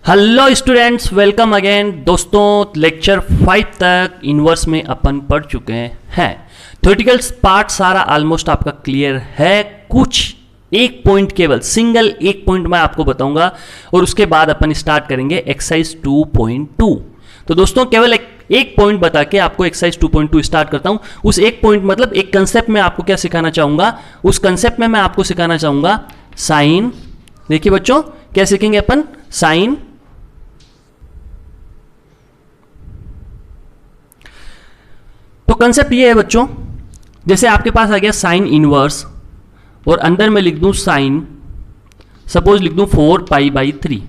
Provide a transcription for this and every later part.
Hello students, welcome again. दोस्तों, lecture 5 तक inverse में अपन पढ़ चुके हैं। थ्योरेटिकल पार्ट सारा ऑलमोस्ट आपका क्लियर है। कुछ एक पॉइंट, केवल सिंगल एक पॉइंट मैं आपको बताऊंगा और उसके बाद अपन स्टार्ट करेंगे एक्सरसाइज 2.2। तो दोस्तों, केवल एक पॉइंट बता के आपको एक्सरसाइज 2.2 स्टार्ट करता हूं। उस एक पॉइंट मतलब एक कंसेप्ट में आपको क्या सिखाना चाहूंगा, उस कंसेप्ट में मैं आपको सिखाना चाहूंगा साइन। देखिए बच्चों, क्या सीखेंगे अपन? साइन। तो कंसेप्ट ये है बच्चों, जैसे आपके पास आ गया साइन इनवर्स और अंदर में लिख दूं साइन, सपोज लिख दूं 4π/3।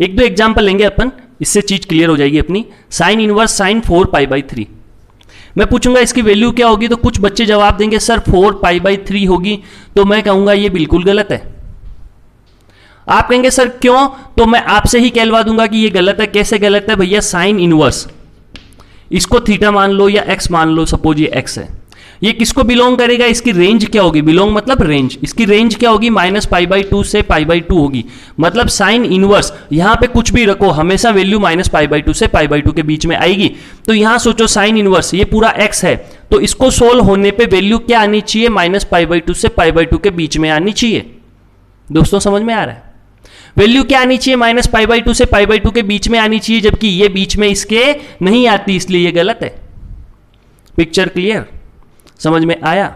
एक दो एग्जांपल लेंगे अपन, इससे चीज क्लियर हो जाएगी अपनी। साइन इनवर्स साइन 4π/3, मैं पूछूंगा इसकी वैल्यू क्या होगी, तो कुछ बच्चे जवाब देंगे सर 4π/3 होगी। तो मैं कहूंगा ये बिल्कुल गलत है। आप कहेंगे सर क्यों? तो मैं आपसे ही कहलवा दूंगा कि ये गलत है। कैसे गलत है भैया? साइन इनवर्स, इसको थीटा मान लो या एक्स मान लो, सपोज ये एक्स है, ये किसको बिलोंग करेगा? इसकी रेंज क्या होगी? बिलोंग मतलब रेंज, इसकी रेंज क्या होगी? -π/2 से π/2 होगी। मतलब साइन इनवर्स, यहां पे कुछ भी रखो हमेशा वैल्यू -π/2 से π/2 के बीच में आएगी। तो यहां सोचो साइन इनवर्स, ये पूरा एक्स है, तो इसको सोल्व होने पे वैल्यू क्या आनी चाहिए? -π/2 से π/2 के बीच में आनी चाहिए। दोस्तों समझ में आ रहा है? वैल्यू क्या आनी चाहिए? -π/2 से π/2 के बीच में आनी चाहिए, जबकि ये बीच में इसके नहीं आती, इसलिए ये गलत है। Picture clear? समझ में आया?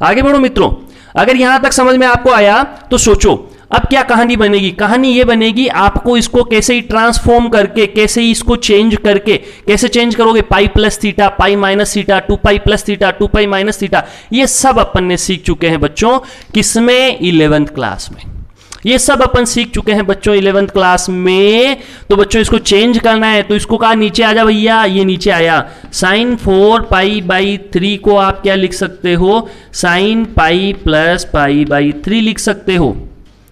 आगे बढ़ो मित्रों। अगर यहां तक समझ में आपको आया तो सोचो अब क्या कहानी बनेगी। कहानी ये बनेगी, आपको इसको कैसे ही ट्रांसफॉर्म करके, कैसे ही इसको चेंज करके, कैसे चेंज करोगे? π+θ, π-θ, 2π+θ, 2π-θ, ये सब अपन ने सीख चुके हैं बच्चों। किसमें? 11th क्लास में। ये सब अपन सीख चुके हैं बच्चों 11th क्लास में। तो बच्चों इसको चेंज करना है, तो इसको कहा नीचे आ जा भैया, ये नीचे आया। साइन 4π/3 को आप क्या लिख सकते हो? साइन π + π/3 लिख सकते हो।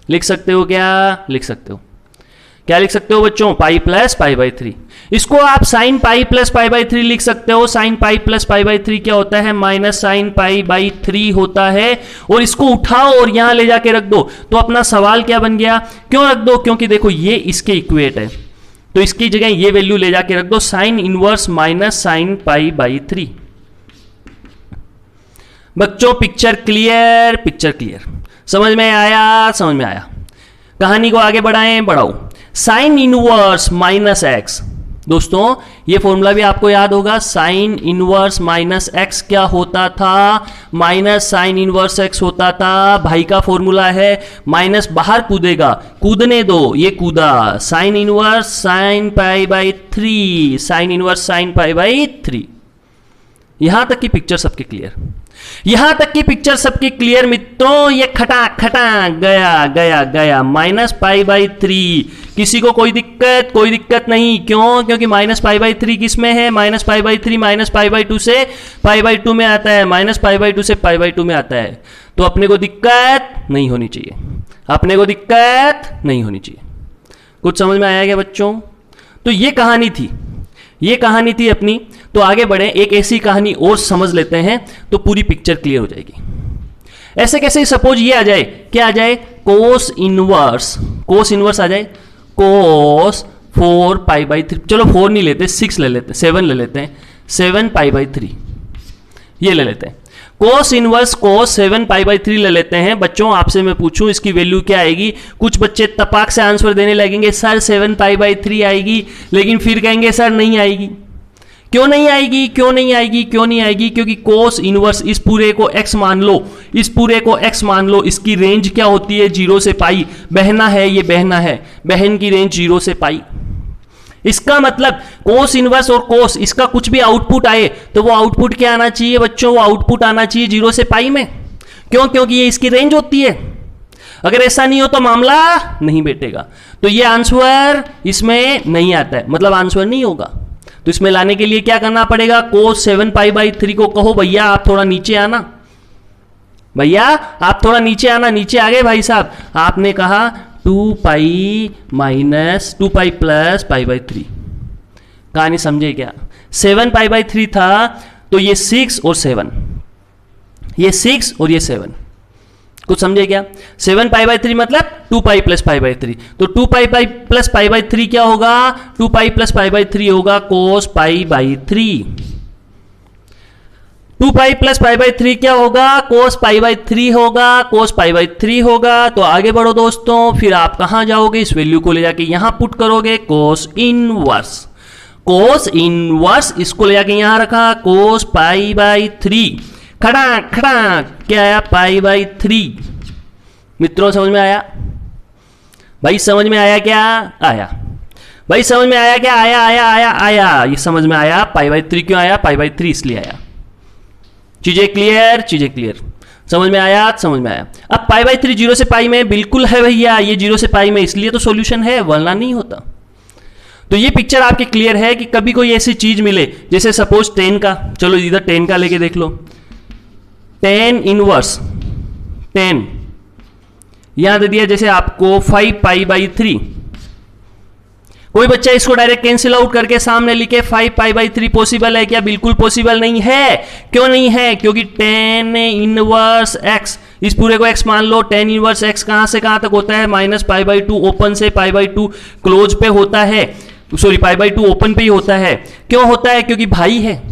लिख सकते हो क्या? लिख सकते हो। क्या लिख सकते हो बच्चों? π + π/3। इसको आप साइन π + π/3 लिख सकते हो। साइन π + π/3 क्या होता है? -sin π/3 होता है। और इसको उठाओ और यहां ले जाके रख दो, तो अपना सवाल क्या बन गया? क्यों रख दो? क्योंकि देखो ये इसके इक्वेट है, तो इसकी जगह ये वैल्यू ले जाके रख दो, साइन इनवर्स -sin π/3। बच्चों पिक्चर क्लियर? Picture clear? समझ में आया? समझ में आया? कहानी को आगे बढ़ाओ। साइन इनवर्स -x, दोस्तों ये फॉर्मूला भी आपको याद होगा। साइन इनवर्स -x क्या होता था? -sin इनवर्स x होता था। भाई का फॉर्मूला है, माइनस बाहर कूदेगा, कूदने दो, ये कूदा। Sine inverse sin π/3, sine inverse sin π/3। यहां तक की पिक्चर सबके क्लियर? यहां तक की पिक्चर सबकी क्लियर मित्रों? ये खटा खटा गया गया गया -π/3। किसी को कोई दिक्कत? कोई दिक्कत नहीं। क्यों? क्योंकि -π/3 किस में है? -π/3 -π/2 से π/2 में आता है, -π/2 से π/2 में आता है। तो अपने को दिक्कत नहीं होनी चाहिए, अपने को दिक्कत नहीं होनी चाहिए। कुछ समझ में आया क्या बच्चों? तो ये कहानी थी, ये कहानी थी अपनी। तो आगे बढ़े, एक ऐसी कहानी और समझ लेते हैं तो पूरी पिक्चर क्लियर हो जाएगी। ऐसे कैसे? सपोज ये आ जाए, क्या आ जाए? कोस इनवर्स आ जाए, कोस 4π/3। चलो 4 नहीं लेते, 6 ले लेते, 7 ले लेते हैं, 7π/3 ये ले लेते हैं। कोस इनवर्स कोस 7π/3 ले लेते हैं। बच्चों आपसे मैं पूछूं इसकी वैल्यू क्या आएगी? कुछ बच्चे तपाक से आंसर देने लगेंगे, सर 7π/3 आएगी, लेकिन फिर कहेंगे सर नहीं आएगी। क्यों नहीं आएगी? क्यों नहीं आएगी? क्यों नहीं आएगी? क्योंकि कोस इनवर्स, इस पूरे को x मान लो, इस पूरे को x मान लो, इसकी रेंज क्या होती है? 0 से π। बहना है, ये बहना है, बहन की रेंज 0 से π। इसका मतलब कोस इनवर्स और कोस, इसका कुछ भी आउटपुट आए तो वो आउटपुट क्या आना चाहिए बच्चों? वो आउटपुट आना चाहिए 0 से π में। क्यों? क्योंकि ये इसकी रेंज होती है। अगर ऐसा नहीं हो तो मामला नहीं बैठेगा। तो ये आंसर इसमें नहीं आता है, मतलब आंसर नहीं होगा। तो इसमें लाने के लिए क्या करना पड़ेगा? कोस 7π/3 को कहो भैया आप थोड़ा नीचे आना, भैया आप थोड़ा नीचे आना। नीचे आ गए भाई साहब? आपने कहा 2π + π/3। कहानी समझे क्या? 7π/3 था, तो ये 6 और 7, ये 6 और ये 7। कुछ समझे क्या? 7 पाई बाई 3 मतलब 2 पाई प्लस पाई बाई 3, तो 2 पाई प्लस पाई बाई 3 क्या होगा? 2 पाई प्लस पाई बाई 3 होगा cos pi by 3। 2 pi plus pi by 3 क्या होगा? कोस पाई बाई 3 होगा, कोस पाई बाई 3 होगा। तो आगे बढ़ो दोस्तों, फिर आप कहां जाओगे? इस वैल्यू को ले जाके यहां पुट करोगे, कोस इनवर्स। कोस इनवर्स इसको ले जाके यहां रखा, कोस पाई बाई 3, खड़ा खड़ा क्या आया? पाई बाई 3। मित्रों समझ में आया? भाई समझ में आया क्या? आया। भाई समझ में आया क्या? आया आया आया आया, ये समझ में आया। पाई बाई 3 क्यों आया? पाई बाई 3 इसलिए आया। चीजें क्लियर? चीजें क्लियर, समझ में आया? समझ में आया। अब पाई बाई 3 0 से पाई में बिल्कुल है भैया, ये 0 से पाई में इसलिए तो सॉल्यूशन है, वरना नहीं होता। तो ये पिक्चर आपके क्लियर है कि कभी कोई ऐसी चीज मिले, जैसे सपोज 10 का, चलो इधर 10 का लेके देख लो, 10 इनवर्स 10 यहां दे दिया जैसे आपको 5 पाई बाई 3। कोई बच्चा इसको डायरेक्ट कैंसिल आउट करके सामने लिखे 5 पाई बाई 3 पॉसिबल है क्या? बिल्कुल पॉसिबल नहीं है। क्यों नहीं है? क्योंकि 10 इनवर्स x, इस पूरे को x मान लो। 10 इनवर्स x कहां से कहां तक होता है? माइनस पाई बाई 2 ओपन से पाई बाई 2 क्लोज पे होता है, सॉरी पाई बाई 2 ओपन पे ही होता है। क्यों होता है? क्योंकि भाई है,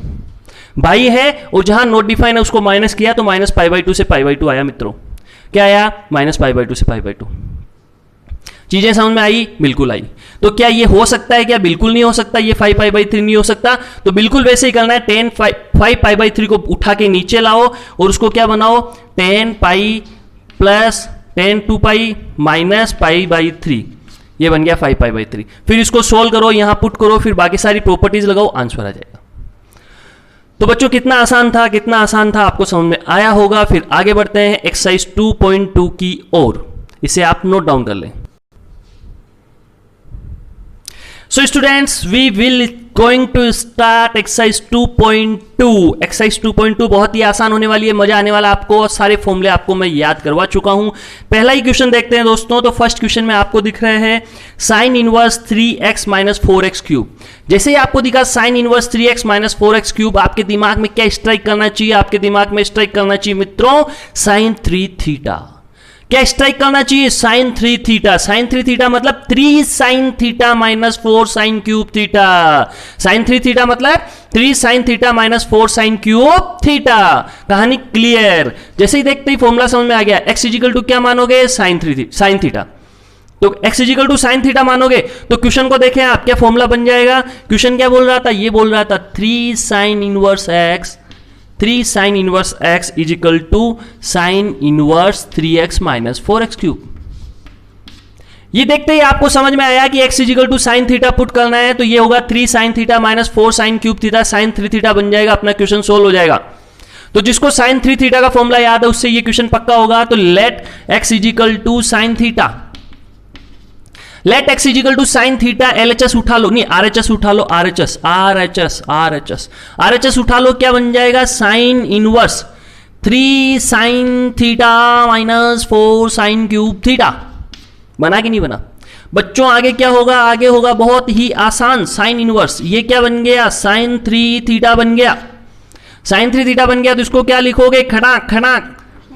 भाई है, और जहां नोट डिफाइन है उसको माइनस किया तो माइनस पाई बाई 2 से पाई बाई 2 आया। मित्रों क्या आया? माइनस पाई बाई 2 से पाई बाई 2। चीजें समझ में आई? बिल्कुल आई। तो क्या ये हो सकता है क्या? बिल्कुल नहीं हो सकता। ये 5 पाई बाई 3 नहीं हो सकता। तो बिल्कुल वैसे ही करना है, 5 पाई बाई 3 को उठा के नीचे लाओ और उसको क्या बनाओ? 10 pi plus 10 2 pi minus pi by 3, ये बन गया 5 पाई बाई 3। फिर इसको सोल्व करो, यहां पुट करो, फिर बाकी सारी प्रॉपर्टीज लगाओ, आंसर आ जाएगा। तो बच्चों कितना आसान था, कितना आसान था, आपको समझ में आया होगा। फिर आगे बढ़ते हैं एक्सरसाइज 2.2 की ओर, इसे आप नोट डाउन कर लें। So students, we will going to start exercise 2.2। exercise 2.2 बहुत ही आसान होने वाली है, मजा आने वाला आपको। सारे फॉर्मूले आपको मैं याद करवा चुका हूं। पहला ही क्वेश्चन देखते हैं दोस्तों। तो फर्स्ट क्वेश्चन में आपको दिख रहे हैं sign inverse 3x minus 4x cube. जैसे ही आपको दिखा sign inverse 3x minus 4x cube, आपके दिमाग में क्या स्ट्राइक करना चाहिए? आपके दिमाग में स्ट्राइक करना चाहिए मित्रों साइन 3 थीटा। क्या स्ट्राइक करना चाहिए? Sign 3 theta. साइन 3 थीटा मतलब 3 sine theta minus 4 sine cube theta. Sine 3 theta मतलब 3 sine theta minus 4 sine cube theta. कहानी क्लियर। जैसे ही देखते ही फॉर्मूला समझ में आ गया। x इजिकल टू क्या मानोगे? Sine theta. तो x is equal to sine theta मानोगे तो क्वेश्चन को देखें आप, क्या फॉर्मूला बन जाएगा? क्वेश्चन क्या बोल रहा था? ये बोल रहा था 3 sine inverse x, 3 sine inverse x is equal to sine inverse 3x minus 4x cube. ये देखते ही आपको समझ में आया कि x is equal to sine theta put करना है, तो ये होगा 3 sine theta minus 4 sine cube theta, sine 3 theta बन जाएगा, अपना क्वेश्चन सोल्व हो जाएगा। तो जिसको साइन 3 थीटा का फॉर्मूला याद है उससे ये क्वेश्चन पक्का होगा। तो let x is equal to sine theta, let x is equal to sine theta, LHS उठा लो, नहीं RHS उठा लो, RHS उठा लो, क्या बन जाएगा? Sine inverse 3 sine theta minus 4 sine cube theta. बना कि नहीं बना? बच्चों आगे क्या होगा? आगे होगा बहुत ही आसान, साइन इनवर्स, ये क्या बन गया? साइन 3 थीटा बन गया। साइन 3 थीटा बन गया तो इसको क्या लिखोगे? खड़ा खड़ा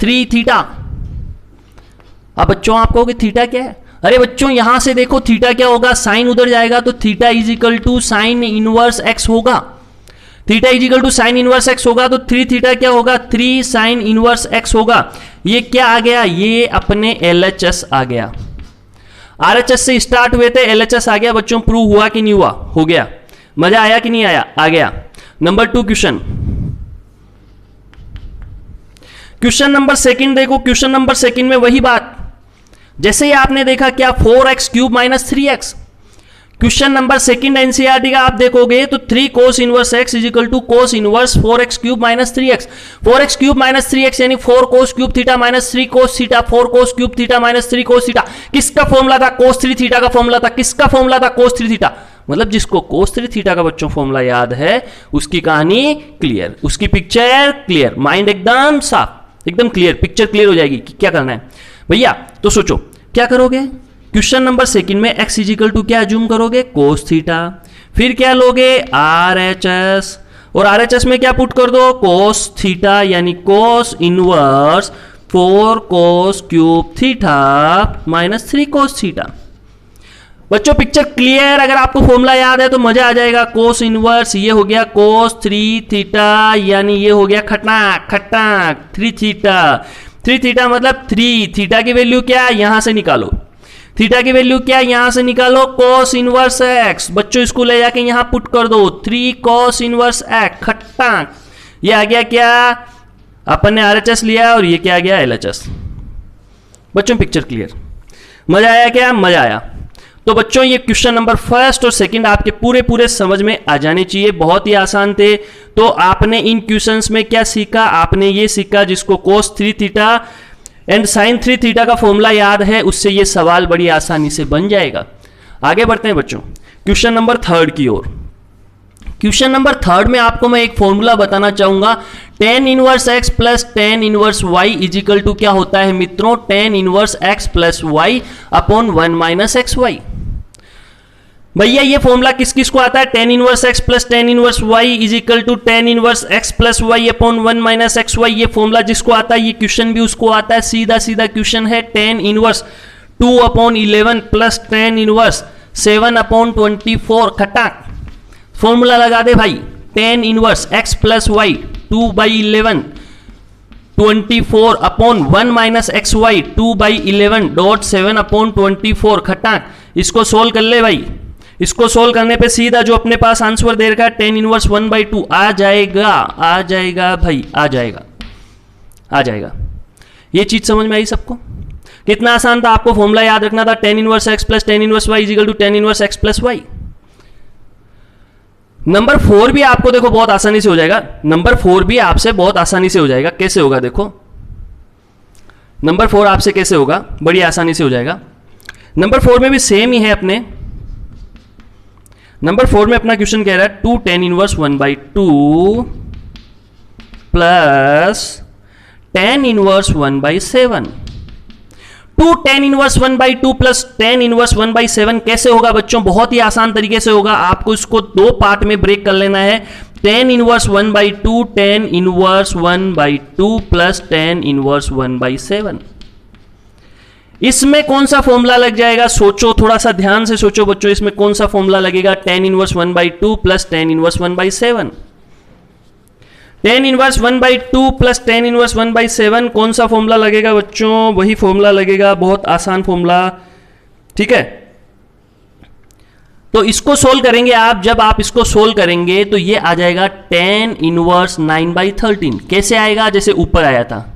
3 थीटा। अब बच्चों आप कहोगे थीटा क्या है? अरे बच्चों यहां से देखो थीटा क्या होगा? साइन उधर जाएगा तो theta is equal to sine inverse x होगा। Theta is equal to sine inverse x होगा तो 3 थीटा क्या होगा? 3 साइन इनवर्स एक्स होगा। ये क्या आ गया? ये अपने LHS आ गया। RHS से स्टार्ट हुए थे, LHS आ गया। बच्चों प्रूव हुआ कि नहीं हुआ? हो गया। मजा आया कि नहीं आया? आ गया। Number 2 question, question number second देखो। क्वेश्चन नंबर सेकंड में वही बात, जैसे ही आपने देखा क्या 4x cube minus 3x। Question number second NCERT का आप देखोगे तो 3 cos inverse x is equal to cos inverse 4x cube minus 3x। 4x cube minus 3x यानी 4 cos cube theta minus 3 cos theta, 4 cos cube theta minus 3 cos theta. किसका formula था? कोस 3 theta का formula था। किसका formula था? कोस 3 theta. मतलब जिसको कोस 3 theta का बच्चों फॉर्मूला याद है उसकी कहानी क्लियर, उसकी पिक्चर क्लियर, माइंड एकदम साफ, एकदम क्लियर, पिक्चर क्लियर हो जाएगी कि क्या करना है भैया। तो सोचो क्या करोगे? क्वेश्चन नंबर सेकंड में x इज इक्वल टू क्या अज्यूम करोगे? Cos theta. फिर क्या लोगे? RHS, और RHS में क्या पुट कर दो? कोस थीटा यानी cos inverse 4 cos cube theta minus 3 cos theta. बच्चों पिक्चर क्लियर? अगर आपको फॉर्मूला याद है तो मजा आ जाएगा। कोस इनवर्स ये हो गया cos 3 थीटा, यानी ये हो गया खटाक खटाक 3 थीटा। 3 थीटा मतलब 3 थीटा की वैल्यू क्या है, यहां से निकालो। थीटा की वैल्यू क्या है, यहां से निकालो cos इनवर्स x। बच्चों इसको ले जाके यहां पुट कर दो, 3 cos इनवर्स x खटाक। ये आ गया क्या, अपन ने RHS लिया और ये क्या आ गया LHS। बच्चों पिक्चर क्लियर? मजा आया क्या? मजा आया। तो बच्चों ये क्वेश्चन नंबर फर्स्ट और सेकंड आपके पूरे समझ में आ जाने चाहिए, बहुत ही आसान थे। तो आपने इन क्वेश्चंस में क्या सीखा? आपने ये सीखा जिसको cos 3 theta and sin 3 theta का फॉर्मूला याद है, उससे ये सवाल बड़ी आसानी से बन जाएगा। आगे बढ़ते हैं बच्चों क्वेश्चन नंबर थर्ड की ओर। क्वेश्चन नंबर थर्ड में आपको मैं एक फॉर्मूला बताना चाहूंगा, tan inverse x plus tan inverse y equal to क्या होता है मित्रों, tan inverse x plus y upon 1 minus x y. भैया ये फॉर्मूला किस किस को आता है, tan inverse x plus tan inverse y equal to tan inverse x plus y upon 1 minus x y. ये फॉर्मूला जिसको आता है ये क्वेश्चन भी उसको आता है, सीधा सीधा क्वेश्चन है। tan inverse 2 upon 11 plus tan inverse 7 upon 24 खटाक। फॉर्मूला लगा दे भाई, tan inverse x plus y 2/11 24 upon 1 minus x y 2/11 dot 7 upon 24 खटाक। इसको सोल्व कर ले भाई। इसको सोल्व करने पे सीधा जो अपने पास आंसर दे रखा है tan इनवर्स 1/2 आ जाएगा, आ जाएगा भाई, आ जाएगा, आ जाएगा। ये चीज समझ में आई सबको? कितना आसान था, आपको फॉर्मूला याद रखना था tan inverse x plus tan inverse y equal to tan inverse x plus y। Number 4 भी आपको देखो बहुत आसानी से हो जाएगा। नंबर 4 भी आपसे बहुत आसानी से हो जाएगा। कैसे होगा देखो, नंबर 4 आपसे कैसे होगा, बड़ी आसानी से हो जाएगा। नंबर 4 में भी सेम ही है अपने। नंबर 4 में अपना क्वेश्चन कह रहा है 2 tan inverse 1/2 plus tan inverse 1/7। 2 tan inverse 1/2 plus tan inverse 1/7 कैसे होगा बच्चों? बहुत ही आसान तरीके से होगा। आपको इसको दो पार्ट में ब्रेक कर लेना है। tan inverse 1/2 tan inverse 1/2 plus tan inverse 1/7। इसमें कौन सा फॉर्मूला लग जाएगा? सोचो, थोड़ा सा ध्यान से सोचो बच्चों, इसमें कौन सा फॉर्मूला लगेगा? tan inverse 1/2 plus tan inverse 1/7। tan inverse 1/2 plus tan inverse 1/7 कौन सा फॉर्मूला लगेगा बच्चों? वही फॉर्मूला लगेगा, बहुत आसान फॉर्मूला, ठीक है। तो इसको सोल्व करेंगे आप, जब आप इसको सोल्व करेंगे तो ये आ जाएगा tan इनवर्स 9/13। कैसे आएगा? जैसे ऊपर आया था,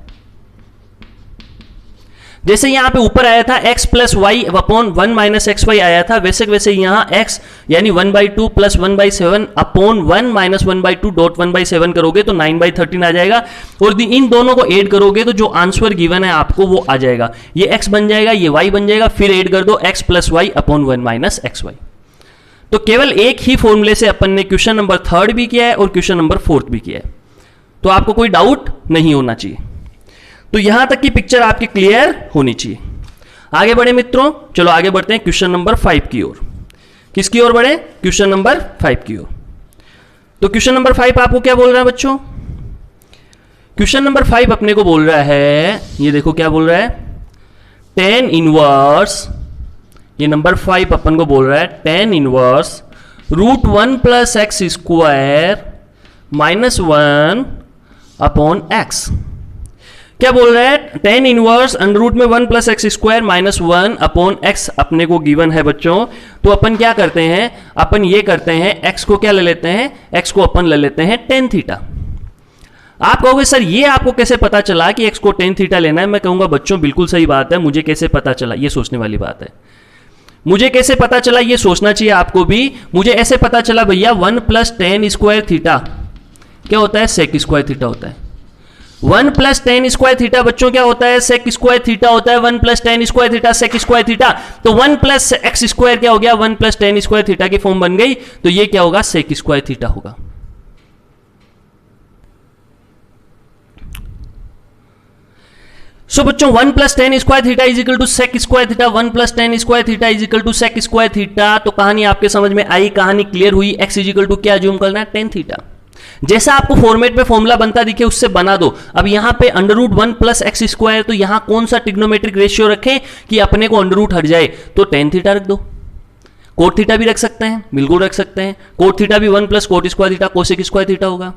जैसे यहां पे ऊपर आया था x plus y upon 1 minus x y आया था, वैसे वैसे यहां x यानी 1/2 प्लस 1/7 अपॉन 1 माइनस 1/2 डॉट 1/7 करोगे तो 9/13 आ जाएगा। और इन दोनों को ऐड करोगे तो जो आंसर गिवन है आपको वो आ जाएगा। ये x बन जाएगा, ये y बन जाएगा, फिर ऐड कर दो x plus y upon 1 minus x y. तो केवल एक ही फॉर्मूले से अपन ने क्वेश्चन नंबर 3 भी किया है और क्वेश्चन नंबर 4 भी किया है। तो आपको कोई डाउट नहीं होना चाहिए। तो यहां तक की पिक्चर आपकी क्लियर होनी चाहिए। आगे बढ़े मित्रों, चलो आगे बढ़ते हैं क्वेश्चन नंबर 5 की ओर। किसकी ओर बढ़े? क्वेश्चन नंबर 5 की ओर। तो क्वेश्चन नंबर 5 आपको क्या बोल रहा है बच्चों? क्वेश्चन नंबर 5 अपने को बोल रहा है, ये देखो क्या बोल रहा है, tan इनवर्स, ये नंबर 5 अपन को बोल रहा है tan inverse √1 plus x square minus 1 upon x. क्या बोल रहा है? tan इनवर्स अंडर रूट में 1 plus x square minus 1 upon x अपने को गिवन है बच्चों। तो अपन क्या करते हैं, अपन ये करते हैं, x को क्या ले लेते हैं, x को अपन ले लेते हैं tan थीटा। आप कहोगे सर ये आपको कैसे पता चला कि x को tan थीटा लेना है? मैं कहूंगा बच्चों बिल्कुल सही बात है, मुझे कैसे पता चला ये सोचने वाली बात है। मुझे कैसे पता चला ये सोचना चाहिए आपको भी। मुझे ऐसे पता चला भैया 1 प्लस tan स्क्वायर थीटा क्या होता है? sec स्क्वायर थीटा होता है। 1 प्लस tan स्क्वायर थीटा बच्चों क्या होता है? sec स्क्वायर थीटा होता है। 1 plus tan square theta sec square theta, तो 1 प्लस एक्स स्क्वायर क्या हो गया? 1 प्लस tan स्क्वायर थीटा की फॉर्म बन गई, तो ये क्या होगा? sec स्क्वायर थीटा होगा। सो बच्चों 1 plus tan square theta is equal to sec square theta, 1 plus tan square theta is equal to sec square theta. तो कहानी आपके समझ में आई, कहानी क्लियर हुई। x इज इक्वल टू क्या ज्यूम करना है? tan theta. जैसा आपको फॉर्मेट पे फॉर्मूला बनता दिखे उससे बना दो। अब यहां पे under root 1 plus x square, तो यहां कौन सा ट्रिग्नोमेट्रिक रेशियो रखें कि अपने को अंडर रूट हट जाए, तो टेन थीटा रख दो। कोट थीटा भी रख सकते हैं, बिल्कुल रख सकते हैं। कोट थीटा भी 1 plus coat square theta cosec square theta होगा।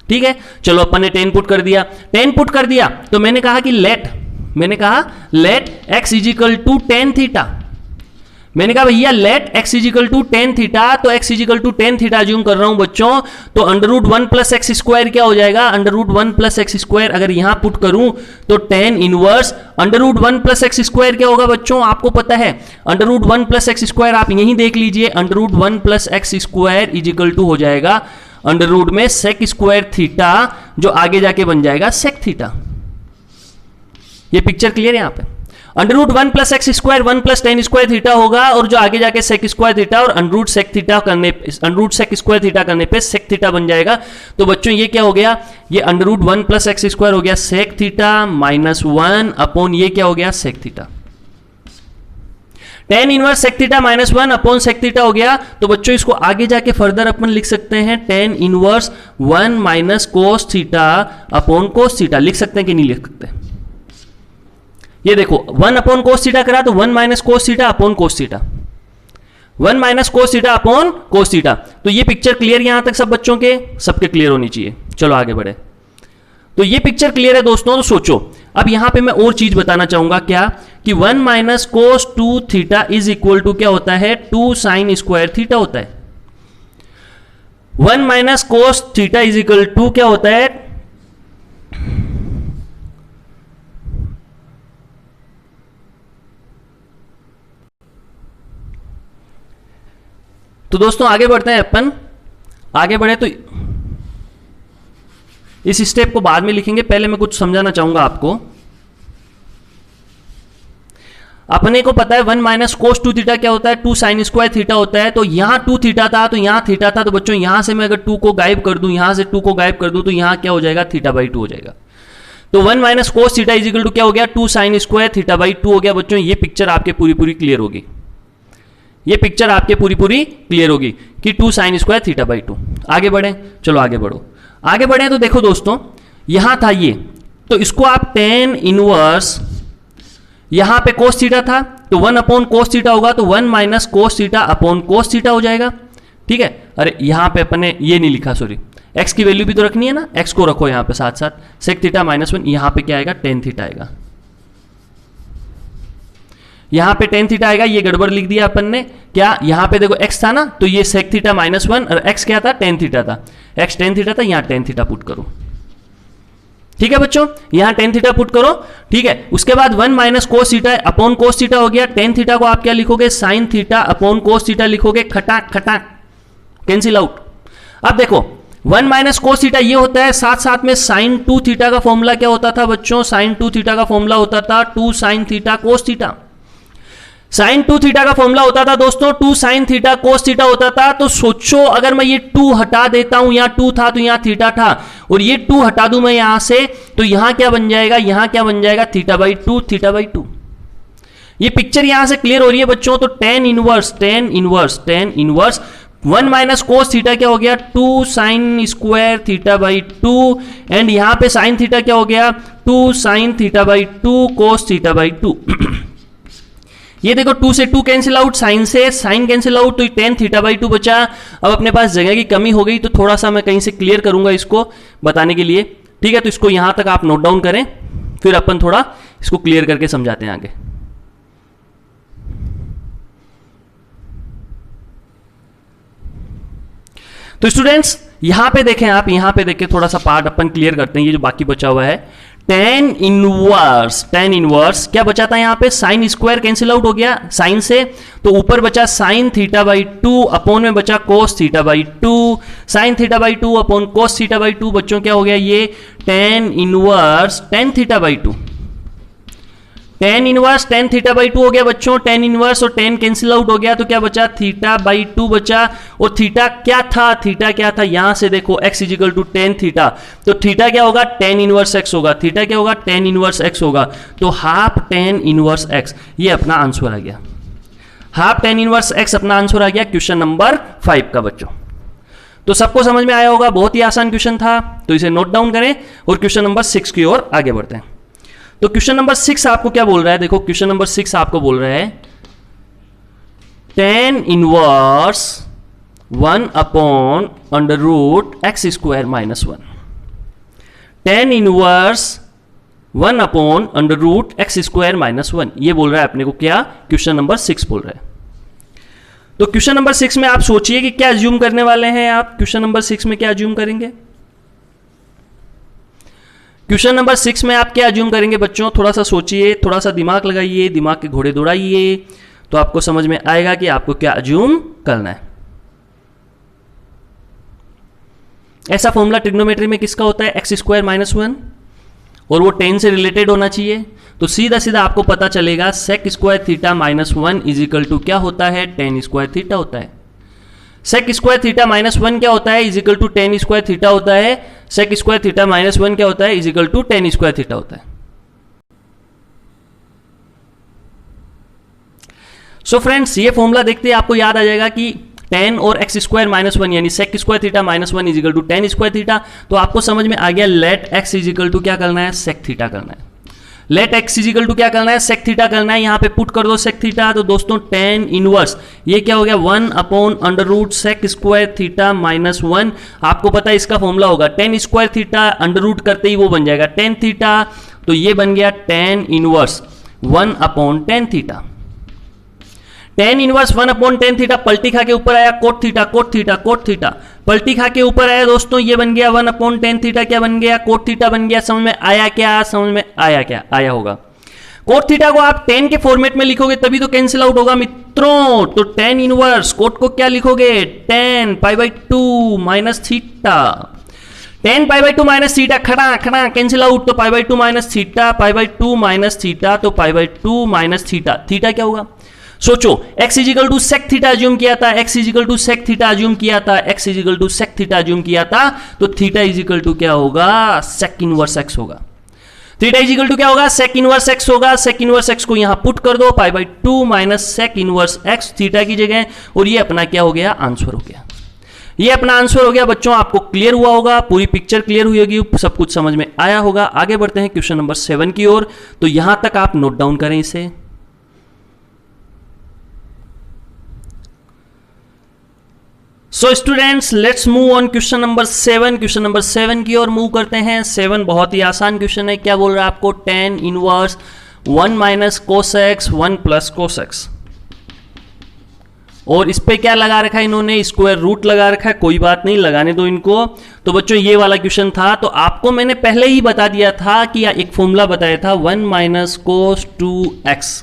ठीक है, चलो अपन ने 10 पुट कर दिया। 10 पुट कर दिया तो मैंने कहा let x is equal to tan theta. मैंने कहा भैया let x is equal to tan theta, तो x is equal to tan theta assume कर रहा हूं बच्चों, तो under root 1 plus x square क्या हो जाएगा, under root 1 plus x square अगर यहां पुट करूं तो tan inverse under root 1 plus x square क्या होगा बच्चों, आपको पता है under root 1 plus x square, आप यहीं देख लीजिए, under root 1 plus x square is equal to हो जाएगा अंडर रूट में सेक स्क्वायर थीटा, जो आगे जाके बन जाएगा सेक थीटा। ये पिक्चर क्लियर है यहां पे। Under root 1 plus x square 1 plus tan square theta होगा, और जो आगे जाके सेक स्क्वायर थीटा और under root sec square theta करने पे सेक थीटा बन जाएगा। तो बच्चों ये क्या हो गया, ये under root 1 plus x square हो गया सेक थीटा माइनस 1 अपॉन ये क्या हो गया sec theta. Tan inverse sec theta minus 1 upon sec theta हो गया। तो बच्चों इसको आगे जाके फर्दर अपन लिख सकते हैं tan inverse 1 minus cos theta upon cos theta, लिख सकते हैं कि नहीं लिख सकते। ये देखो 1 अपॉन कोस थीटा करा तो 1 minus cos theta upon cos theta, 1 minus cos theta upon कोस थीटा। तो ये पिक्चर क्लियर यहां तक सब बच्चों के, सबके क्लियर होनी चाहिए। चलो आगे बढ़े। तो ये पिक्चर क्लियर है दोस्तों, तो सोचो अब यहां पे मैं और चीज बताना चाहूंगा क्या, कि 1 minus cos 2 theta is equal to क्या होता है 2 साइन स्क्वायर थीटा होता है। 1 minus cos theta is equal to क्या होता है, तो दोस्तों आगे बढ़ते हैं अपन, आगे बढ़े तो इस स्टेप को बाद में लिखेंगे, पहले मैं कुछ समझाना चाहूंगा आपको। अपने को पता है 1 माइनस कोस 2 थीटा क्या होता है 2 साइन स्क्वायर थीटा होता है। तो यहां 2 थीटा था तो यहां थीटा था, तो बच्चों यहां से मैं अगर 2 को गायब कर दूं, यहां से 2 को गायब कर दूं, तो यहां क्या हो जाएगा थीटा बाई 2 हो जाएगा। तो 1 minus cos theta is equal to क्या हो गया 2 साइन स्क्वायर थीटा बाई 2 हो गया। बच्चों ये पिक्चर आपके पूरी क्लियर होगी, ये पिक्चर आपके पूरी क्लियर होगी कि 2 साइन स्क्वायर थीटा बाई 2। आगे बढ़े, चलो आगे बढ़ो। आगे बढ़े तो देखो दोस्तों यहां था ये, तो इसको आप टेन इनवर्स, यहां पे कोस थीटा था तो 1 अपॉन कोस थीटा होगा, तो 1 minus cos theta upon cos theta हो जाएगा। ठीक है, अरे यहां पे अपने ये नहीं लिखा, सॉरी, एक्स की वैल्यू भी तो रखनी है ना, एक्स को रखो यहां पे साथ साथ, सेक थीटा माइनस 1, यहां पे क्या आएगा टेन थीटा आएगा, यहां पे टेन थीटा आएगा। ये गड़बड़ लिख दिया अपन ने, क्या यहां पे देखो एक्स था ना, तो ये सेक थीटा माइनस 1 और एक्स क्या था टेन थीटा था, एक्स टेन थीटा था, यहां टेन थीटा पुट करो। ठीक है बच्चों, यहां टेन थीटा पुट करो। ठीक है, उसके बाद 1 minus cos theta upon cos theta हो गया। टेन थीटा को आप क्या लिखोगे sign theta upon cos theta लिखोगे, खटाक खटाक कैंसिल आउट। अब देखो 1 माइनस कोस थीटा ये होता है, साथ साथ में साइन 2 थीटा का फॉर्मूला क्या होता था बच्चों, साइन 2 थीटा का फॉर्मूला होता था 2 sine theta cos theta. Sine 2 theta का फॉर्मूला होता था दोस्तों 2 साइन थीटा कोस थीटा होता था। तो सोचो अगर मैं ये 2 हटा देता हूं, यहां 2 था तो यहां थीटा था, और ये 2 हटा दूं मैं यहां से, तो यहां क्या बन जाएगा, यहां क्या बन जाएगा थीटा बाई 2, थीटा बाई 2। ये पिक्चर यहां से क्लियर हो रही है बच्चों। तो tan inverse 1 minus cos theta क्या हो गया 2 sign square theta by 2, and यहां पे साइन थीटा क्या हो गया 2 sine theta by 2 cos theta by 2। ये देखो 2 से 2 कैंसिल आउट, साइन से साइन कैंसिल आउट, तो टेन थीटा बाई 2 बचा। अब अपने पास जगह की कमी हो गई, तो थोड़ा सा मैं कहीं से क्लियर करूंगा इसको बताने के लिए। ठीक है, तो इसको यहां तक आप नोट डाउन करें, फिर अपन थोड़ा इसको क्लियर करके समझाते हैं आगे। तो स्टूडेंट्स यहां पे देखें, आप यहां पे देखें, थोड़ा सा पार्ट अपन क्लियर करते हैं, ये जो बाकी बचा हुआ है। टेन इनवर्स क्या बचा था यहां पे, साइन स्क्वायर कैंसिल आउट हो गया साइन से, तो ऊपर बचा साइन थीटा बाई 2 अपॉन में बचा cos theta by 2, sine theta by 2 upon cos theta by 2। बच्चों क्या हो गया ये tan inverse tan theta by 2, tan inverse tan theta by 2 हो गया बच्चों। टेन इनवर्स और टेन कैंसिल आउट हो गया, तो क्या बचा थीटा बाई 2 बचा। और थीटा क्या था, यहां से देखो x is equal to tan theta, तो थीटा क्या होगा टेन इनवर्स x होगा, थीटा क्या होगा टेन इनवर्स x होगा, तो हाफ टेन इनवर्स x, ये अपना आंसर आ गया। हाफ टेन इनवर्स x अपना आंसर आ गया क्वेश्चन नंबर 5 का बच्चों। तो सबको समझ में आया होगा, बहुत ही आसान क्वेश्चन था, तो इसे नोट डाउन करें और क्वेश्चन नंबर 6 की ओर आगे बढ़ते हैं। तो क्वेश्चन नंबर 6 आपको क्या बोल रहा है, देखो क्वेश्चन नंबर 6 आपको बोल रहा है tan inverse 1 upon under root x square minus 1। tan inverse 1 upon under root x square minus 1, ये बोल रहा है अपने को, क्या क्वेश्चन नंबर 6 बोल रहा है। तो क्वेश्चन नंबर 6 में आप सोचिए कि क्या अज्यूम करने वाले हैं आप, क्वेश्चन नंबर 6 में क्या अज्यूम करेंगे, क्वेश्चन नंबर 6 में आप क्या अज्यूम करेंगे बच्चों, थोड़ा सा सोचिए, थोड़ा सा दिमाग लगाइए, दिमाग के घोड़े दौड़ाइए, तो आपको समझ में आएगा कि आपको क्या अज्यूम करना है। ऐसा फॉर्मूला ट्रिग्नोमेट्री में किसका होता है, एक्स स्क्वायर माइनस 1, और वो tan से रिलेटेड होना चाहिए। तो सीधा सीधा आपको पता चलेगा sec square theta minus 1 is equal to क्या होता है, tan स्क्वायर थीटा होता है। sec स्क्वायर थीटा माइनस 1 क्या होता है, is equal to tan square theta होता है। sec स्क्वायर थीटा माइनस 1 क्या होता है, is equal to tan square theta होता है। सो फ्रेंड्स, ये फॉर्मूला देखते ही आपको याद आ जाएगा कि tan और एक्स स्क्वायर माइनस 1 यानी sec square theta minus 1 is equal to tan square theta. तो आपको समझ में आ गया, let x is equal to क्या करना है, sec थीटा करना है। Let x is equal to क्या करना है, sec थीटा करना है। यहां पे पुट कर दो sec थीटा, तो दोस्तों tan इनवर्स ये क्या हो गया, 1 upon under root sec square theta minus 1। आपको पता है इसका फॉर्मूला होगा tan square theta, under root करते ही वो बन जाएगा tan थीटा, तो ये बन गया tan inverse 1 upon tan theta. tan inverse 1 upon tan theta पलटी खा के ऊपर आया cot theta, cot theta, cot theta, पलटी खा के ऊपर आया दोस्तों, ये बन गया 1 अपॉन tan थीटा, क्या बन गया, cot थीटा बन गया। समझ में आया क्या, समझ में आया क्या, आया होगा। cot थीटा को आप tan के फॉर्मेट में लिखोगे तभी तो कैंसिल आउट होगा मित्रों। तो tan इनवर्स cot को क्या लिखोगे, tan pi by 2 minus theta, tan pi by 2 minus theta, खड़ा खड़ा कैंसिल आउट, तो pi by 2 minus theta, pi by 2 minus theta, तो pi by 2 minus theta, theta क्या होगा, सोचो x is equal to sec theta assume किया था, x is equal to sec theta assume किया था, x is equal to sec theta assume किया था, तो थीटा इजिकल टू क्या होगा, सेक इनवर्स x होगा। थीटा इजिकल टू क्या होगा, सेक इनवर्स x होगा। सेक इनवर्स x को यहां पुट कर दो, pi by 2 minus sec inverse x theta की जगह, और ये अपना क्या हो गया, आंसर हो गया। ये अपना आंसर हो गया बच्चों, आपको क्लियर हुआ होगा, पूरी पिक्चर क्लियर हुई होगी, सब कुछ समझ में आया होगा। आगे बढ़ते हैं क्वेश्चन नंबर 7 की ओर, तो यहां तक आप नोट डाउन करें इसे। So students, let's move on question number 7। Question number 7 की ओर मूव करते हैं। 7 बहुत ही आसान क्वेश्चन है। क्या बोल रहा है आपको, tan inverse 1 minus cos x 1 plus cos x, और इस पे क्या लगा रखा है इन्होंने, स्क्वायर रूट लगा रखा है। कोई बात नहीं, लगाने दो इनको। तो बच्चों ये वाला क्वेश्चन था, तो आपको मैंने पहले ही बता दिया था कि एक फॉर्मूला बताया था 1 माइनस कोस 2x।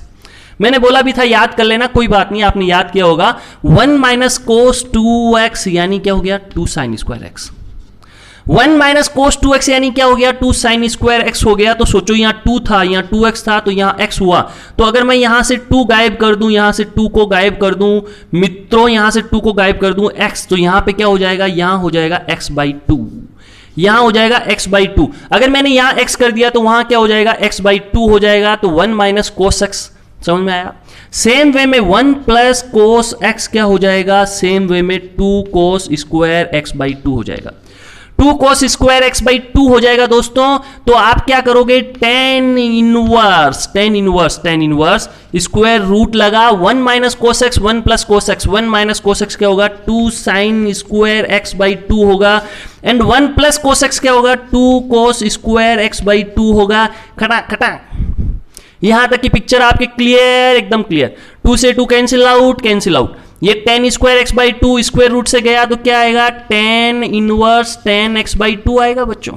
मैंने बोला भी था याद कर लेना, कोई बात नहीं, आपने याद किया होगा। 1 माइनस कोस 2x यानी क्या हो गया, 2 साइन स्क्वायर एक्स। 1 माइनस कोस 2x यानी क्या हो गया, 2 साइन स्क्वायर x हो गया। तो सोचो यहाँ 2 था, यहाँ 2x था, तो यहाँ x हुआ। तो अगर मैं यहां से 2 गायब कर दूं, यहां से 2 को गायब कर दूं मित्रों, यहां से 2 को गायब कर दूं x, तो यहां पे क्या हो जाएगा, यहां हो जाएगा x बाई 2, यहां हो जाएगा x बाई 2। अगर मैंने यहां x कर दिया तो वहां क्या हो जाएगा, x बाई 2 हो जाएगा। तो 1 माइनस कोस x, समझ में आया। सेम वे में 1 प्लस कोस x क्या हो जाएगा, सेम वे में 2 कोस स्क्वायर x बाई 2 हो जाएगा। 2 कोस स्क्वायर x बाई 2 हो जाएगा दोस्तों। तो आप क्या करोगे, tan इनवर्स स्क्वायर रूट लगा 1 माइनस कोस x 1 plus cos x। 1 minus कोस x क्या होगा, 2 साइन स्क्वायर x बाई 2 होगा, एंड 1 प्लस कोस x क्या होगा, 2 कोस स्क्वायर x बाई 2 होगा। खटा खटा, यहां तक की पिक्चर आपके क्लियर, एकदम क्लियर। 2 से 2 कैंसिल आउट, कैंसिल आउट। ये tan square x by 2 square root से गया तो क्या आएगा, tan inverse tan x by 2 आएगा बच्चों।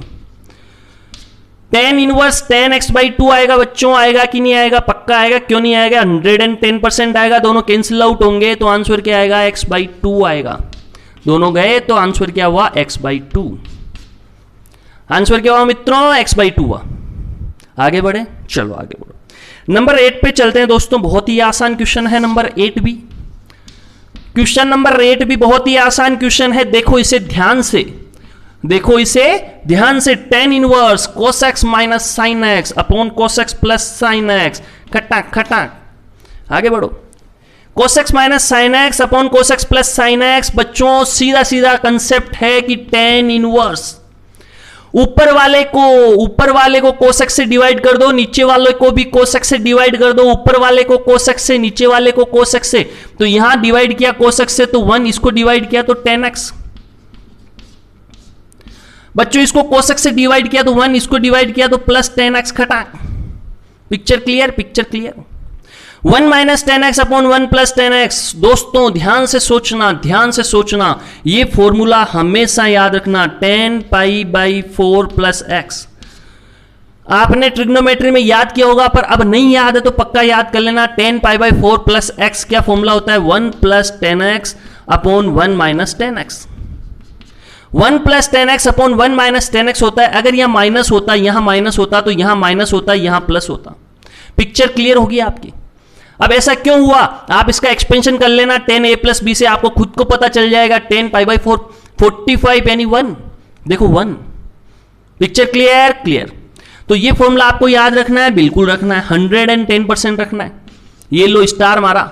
tan inverse tan x by 2 आएगा बच्चों, आएगा कि नहीं आएगा, पक्का आएगा, क्यों नहीं आएगा, 110% आएगा। दोनों कैंसिल आउट होंगे तो आंसर क्या आएगा, x बाई 2 आएगा। दोनों गए तो आंसर क्या हुआ, x बाई 2। आंसर क्या हुआ मित्रों, x बाई 2 हुआ। आगे बढ़े, चलो आगे बढ़ो। नंबर 8 पे चलते हैं दोस्तों। बहुत ही आसान क्वेश्चन है नंबर 8 भी। क्वेश्चन नंबर 8 भी बहुत ही आसान क्वेश्चन है। देखो इसे ध्यान से, देखो इसे ध्यान से। tan inverse cos x minus sine x upon cos x plus sine x. खटाक खटाक, आगे बढ़ो। Cos x minus sine x upon cos x plus sine x. बच्चों सीधा सीधा कंसेप्ट है कि टेन इनवर्स, ऊपर वाले को कोसेक्स से डिवाइड कर दो, नीचे वाले को भी कोसेक्स से डिवाइड कर दो, ऊपर वाले को कोसेक्स से, नीचे वाले को कोसेक्स से। तो यहां डिवाइड किया कोसेक्स से तो 1, इसको डिवाइड किया तो tan x। बच्चों इसको कोसेक्स से डिवाइड किया तो 1, इसको डिवाइड किया तो प्लस tan x खटा। Picture clear, picture clear. 1 minus tan x upon 1 plus tan x। दोस्तों ध्यान से सोचना, ध्यान से सोचना, ये फॉर्मूला हमेशा याद रखना, tan pi by 4 plus x. आपने ट्रिग्नोमेट्री में याद किया होगा, पर अब नहीं याद है तो पक्का याद कर लेना। tan pi by 4 plus x क्या फॉर्मूला होता है? 1 plus tan x upon 1 minus tan x। 1 plus tan x upon 1 minus tan x होता है। अगर यहां माइनस होता, यहां माइनस होता, तो यहां माइनस होता, यहां प्लस होता। पिक्चर क्लियर होगी आपकी। अब ऐसा क्यों हुआ? आप इसका एक्सपेंशन कर लेना tan a प्लस b से, आपको खुद को पता चल जाएगा। tan पाई बाई 4 45 यानी 1, देखो 1। Picture clear, clear. तो ये फॉर्मूला आपको याद रखना है, बिल्कुल रखना है, 110% रखना है। ये लो स्टार मारा,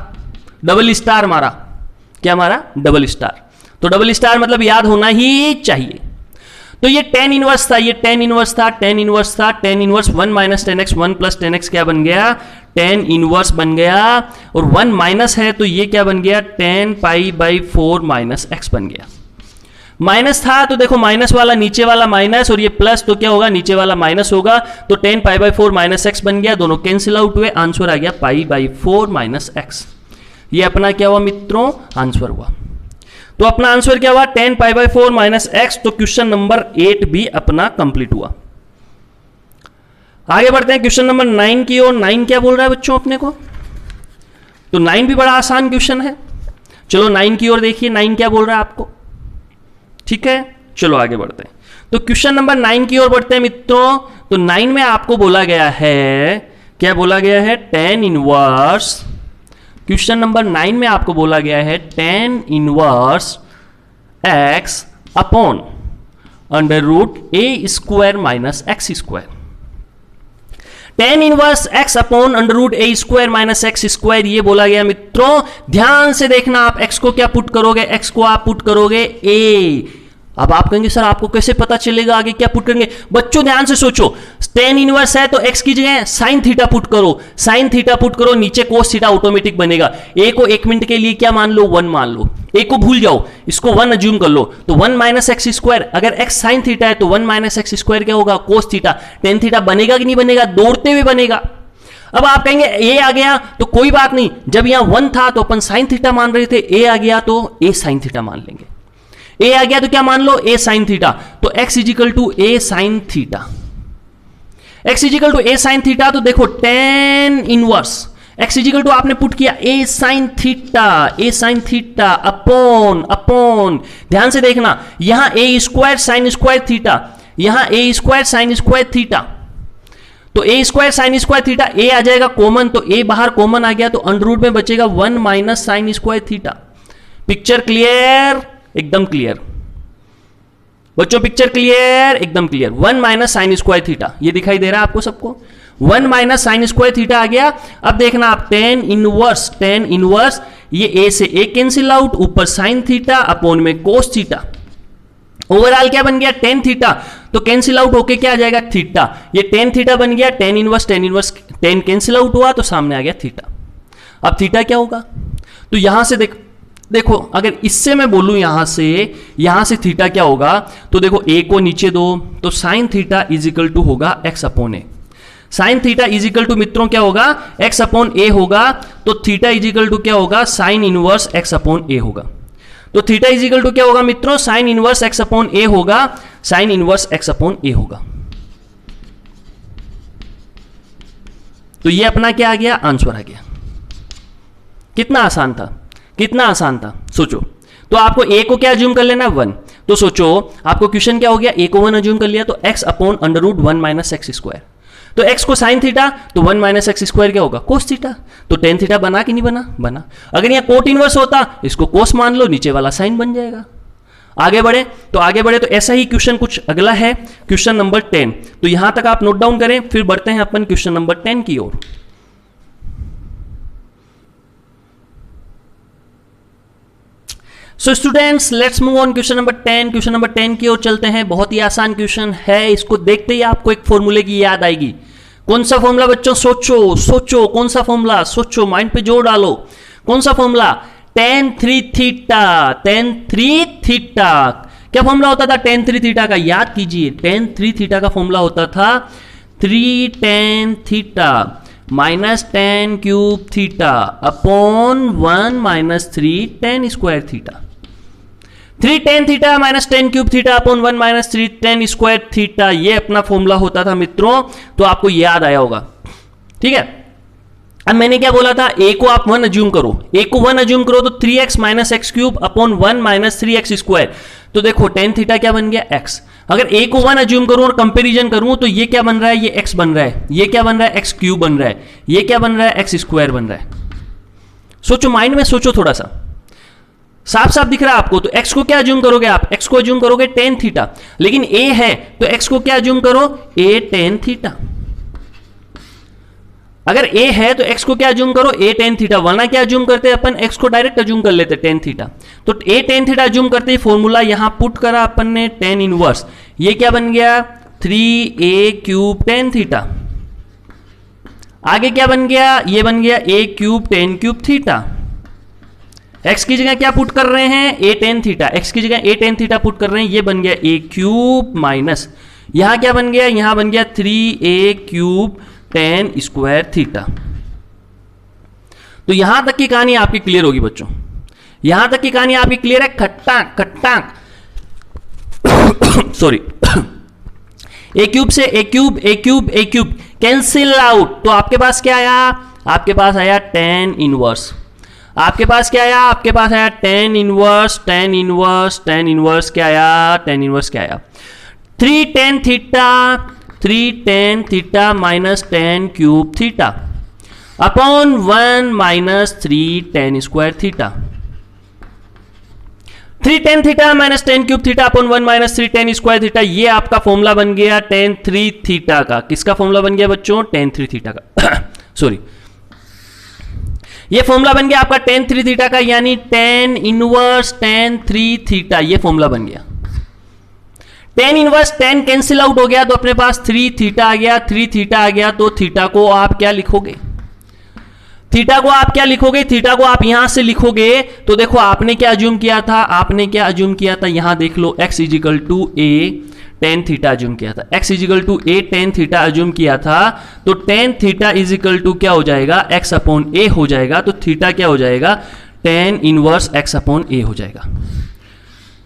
डबल स्टार मारा, क्या मारा? Double star. तो डबल स्टार मतलब याद होना ही चाहिए। तो ये tan इनवर्स था, ये tan इनवर्स था, tan इनवर्स था, tan inverse 1 minus tan x, 1 plus tan x क्या बन गया? tan इनवर्स बन गया। और 1 माइनस है तो ये क्या बन गया? tan pi by 4 minus x बन गया। माइनस था तो देखो माइनस वाला नीचे वाला माइनस, और ये प्लस तो क्या होगा? नीचे वाला माइनस होगा। तो tan pi by 4 minus x बन गया, दोनों कैंसिल आउट हुए, आंसर आ गया पाई बाई 4 माइनस एक्स। ये अपना क्या हुआ मित्रों? आंसर हुआ। तो अपना आंसर क्या हुआ? tan pi by 4 minus x. तो क्वेश्चन नंबर 8 भी अपना कंप्लीट हुआ। आगे बढ़ते हैं क्वेश्चन नंबर 9 की ओर। 9 क्या बोल रहा है बच्चों अपने को? तो 9 भी बड़ा आसान क्वेश्चन है। चलो 9 की ओर देखिए, 9 क्या बोल रहा है आपको? ठीक है, चलो आगे बढ़ते हैं। तो क्वेश्चन नंबर 9 की ओर बढ़ते हैं मित्रों। तो 9 में आपको बोला गया है, क्या बोला गया है? tan inverse. क्वेश्चन नंबर 9 में आपको बोला गया है tan inverse x upon under root a square minus x square. tan inverse x upon under root a square minus x square, ये बोला गया मित्रों। ध्यान से देखना, आप x को क्या पुट करोगे? x को आप पुट करोगे a। अब आप कहेंगे सर आपको कैसे पता चलेगा आगे क्या पुट करेंगे? बच्चों ध्यान से सोचो, tan इनवर्स है तो x की जगह साइन थीटा पुट करो, साइन थीटा पुट करो, नीचे कोस थीटा ऑटोमेटिक बनेगा। a को 1 मिनट के लिए क्या मान लो? 1 मान लो। a को भूल जाओ, इसको 1 अज्यूम कर लो। तो 1 माइनस एक्स स्क्वायर, अगर x साइन थीटा है तो 1 माइनस एक्स स्क्वायर क्या होगा? Cos theta. tan थीटा बनेगा कि नहीं बनेगा? दौड़ते हुए बनेगा। अब आप कहेंगे a आ गया तो कोई बात नहीं, जब यहां 1 था तो अपन साइन थीटा मान रहे थे, a आ गया तो a साइन थीटा मान लेंगे। a आ गया तो क्या मान लो? a sine theta. तो x is equal to a sine theta, x is equal to a sine theta. तो देखो tan inverse x is equal to आपने पुट किया a साइन थीटा अपॉन ध्यान से देखना, यहां a square sine square theta, यहां a square sine square theta. तो a square sine square theta, a आ जाएगा कॉमन, तो a बाहर कॉमन आ गया तो अंडर रूट में बचेगा 1 minus sign square theta. Picture clear? एकदम क्लियर बच्चों, पिक्चर क्लियर? एकदम clear. 1 minus sign square theta, ये दिखाई दे रहा है आपको सबको? 1 माइनस साइन स्क्वायर थीटा आ गया। अब देखना आप tan इनवर्स, ये a से a कैंसिल आउट, ऊपर साइन थीटा अपॉन में कोस थीटा। ओवरऑल क्या बन गया? tan theta. तो कैंसिल आउट होके क्या आ जाएगा? थीटा। ये tan थीटा बन गया, tan inverse tan cancel out हुआ तो सामने आ गया थीटा। अब थीटा क्या होगा? तो यहां से देखो अगर इससे मैं बोलूं यहां से थीटा क्या होगा, तो देखो a को नीचे दो तो sine theta is equal to होगा x upon a. Sine theta is equal to मित्रों क्या होगा? x अपॉन ए होगा। तो थीटा इज इक्वल टू क्या होगा? साइन इनवर्स x अपॉन ए होगा। तो थीटा इज इक्वल टू क्या होगा मित्रों? साइन इनवर्स x अपॉन ए होगा, साइन इनवर्स x अपॉन ए होगा। तो ये अपना क्या आ गया? आंसर आ गया। कितना आसान था, कितना आसान था, सोचो। तो आपको a को क्या अज्यूम कर लेना? 1। तो सोचो आपको क्वेश्चन क्या हो गया? a को 1 अज्यूम कर लिया तो x upon under root 1 minus x square. तो x को साइन थीटा तो 1 माइनस एक्स स्क्वायर क्या होगा? Cos theta. तो tan थीटा बना कि नहीं बना? बना। अगर यहाँ कोट इनवर्स होता, इसको कोस मान लो, नीचे वाला साइन बन जाएगा। आगे बढ़े तो ऐसा ही क्वेश्चन कुछ अगला है, क्वेश्चन नंबर 10। तो यहां तक आप नोट डाउन करें, फिर बढ़ते हैं अपन क्वेश्चन नंबर 10 की ओर। क्वेश्चन नंबर 10 क्या बोल रहा है बच्चों अपने को? तो 9 क्या बोल रहा है? क्वेश्चन नंबर 10 में आपको बोला गया है, क्या बोला गया है? tan inverse x upon under root 1 minus x square. तो x को साइन थीटा तो 1 माइनस एक्स स्क्वायर क्या होगा? Cos theta. तो x को साइन थीटा तो 1 माइनस एक्स स्क्वायर क्या होगा? Cos theta. अगर यहाँ कोट इनवर्स होता, इसको कोस मान लो, नीचे वाला साइन बन जाएगा। आगे बढ़े तो so students let's move on question number 10। Question number 10 की ओर चलते हैं। बहुत ही आसान क्वेश्चन है, इसको देखते ही आपको एक फॉर्मूले की याद आएगी। कौन सा फॉर्मूला बच्चों? सोचो सोचो, कौन सा फॉर्मूला? सोचो, माइंड पे जोर डालो। कौन सा formula? tan 3 theta. tan 3 theta क्या फॉर्मूला होता था tan 3 थीटा का? याद कीजिए, tan 3 थीटा का फॉर्मूला होता था 3 tan theta minus tan cube theta upon 1 minus 3 tan square theta. 3 tan theta minus tan cube theta upon 1 minus 3 tan square theta, ये अपना फॉर्मूला होता था मित्रों। तो आपको याद आया होगा, ठीक है। अब मैंने क्या बोला था? a को आप 1 अज्यूम करो, a को 1 अज्यूम करो तो 3x minus x cube upon 1 minus 3x square. तो देखो tan थीटा क्या बन गया? x। अगर a को 1 अज्यूम करूं और कंपैरिजन करूं तो ये क्या बन रहा है? ये x बन रहा है। ये क्या बन रहा है? x क्यूब बन रहा है। ये क्या बन रहा है? x स्क्वायर बन रहा है। सोचो, माइंड में सोचो, थोड़ा सा साफ साफ दिख रहा है आपको। तो x को क्या अज्यूम करोगे आप? x को अज्यूम करोगे tan थीटा, लेकिन a है तो x को क्या अज्यूम करो? a tan theta. अगर a है तो x को क्या अज्यूम करो? a tan थीटा, वरना क्या अज्यूम करते हैं अपन? x को डायरेक्ट अज्यूम कर लेते tan थीटा। तो a tan थीटा अज्यूम करते ही फॉर्मूला यहां पुट करा अपन ने tan इनवर्स। ये क्या बन गया? 3a cube tan theta. आगे क्या बन गया? ये बन गया a cube tan cube theta. x की जगह क्या पुट कर रहे हैं? a tan theta. x की जगह a tan थीटा पुट कर रहे हैं, ये बन गया a क्यूब माइनस, यहां क्या बन गया? यहां बन गया 3a cube tan square theta. तो यहां तक की कहानी आपकी क्लियर होगी बच्चों, यहां तक की कहानी आपकी क्लियर है। खट्टा खट्टा सॉरी a क्यूब से a cube a cube a cube cancel out, तो आपके पास क्या आया? आपके पास आया tan इनवर्स। आपके पास क्या आया? आपके पास आया tan inverse. tan inverse tan inverse क्या आया? tan इनवर्स क्या आया? 3 tan theta, 3 tan theta minus tan cube theta upon 1 minus 3 tan square theta. 3 tan theta minus tan cube theta upon 1 minus 3 tan square theta, ये आपका formula बन गया tan 3 theta का। किसका फॉर्मूला बन गया बच्चों? tan 3 थीटा का सॉरी, ये फॉर्मूला बन गया आपका tan 3 थीटा का, यानी tan इनवर्स tan 3 थीटा, ये फॉर्मूला बन गया। tan inverse tan cancel out हो गया तो अपने पास 3 थीटा आ गया। 3 थीटा आ गया तो थीटा को आप क्या लिखोगे? थीटा को आप क्या लिखोगे? थीटा को आप यहां से लिखोगे तो देखो आपने क्या अज्यूम किया था? आपने क्या अज्यूम किया था? यहां देख लो, x is equal to a tan theta assume किया था। x is equal to a tan theta assume किया था तो tan थीटा इजिकल टू क्या हो जाएगा? x अपॉन a हो जाएगा। तो थीटा क्या हो जाएगा? tan inverse x upon a हो जाएगा।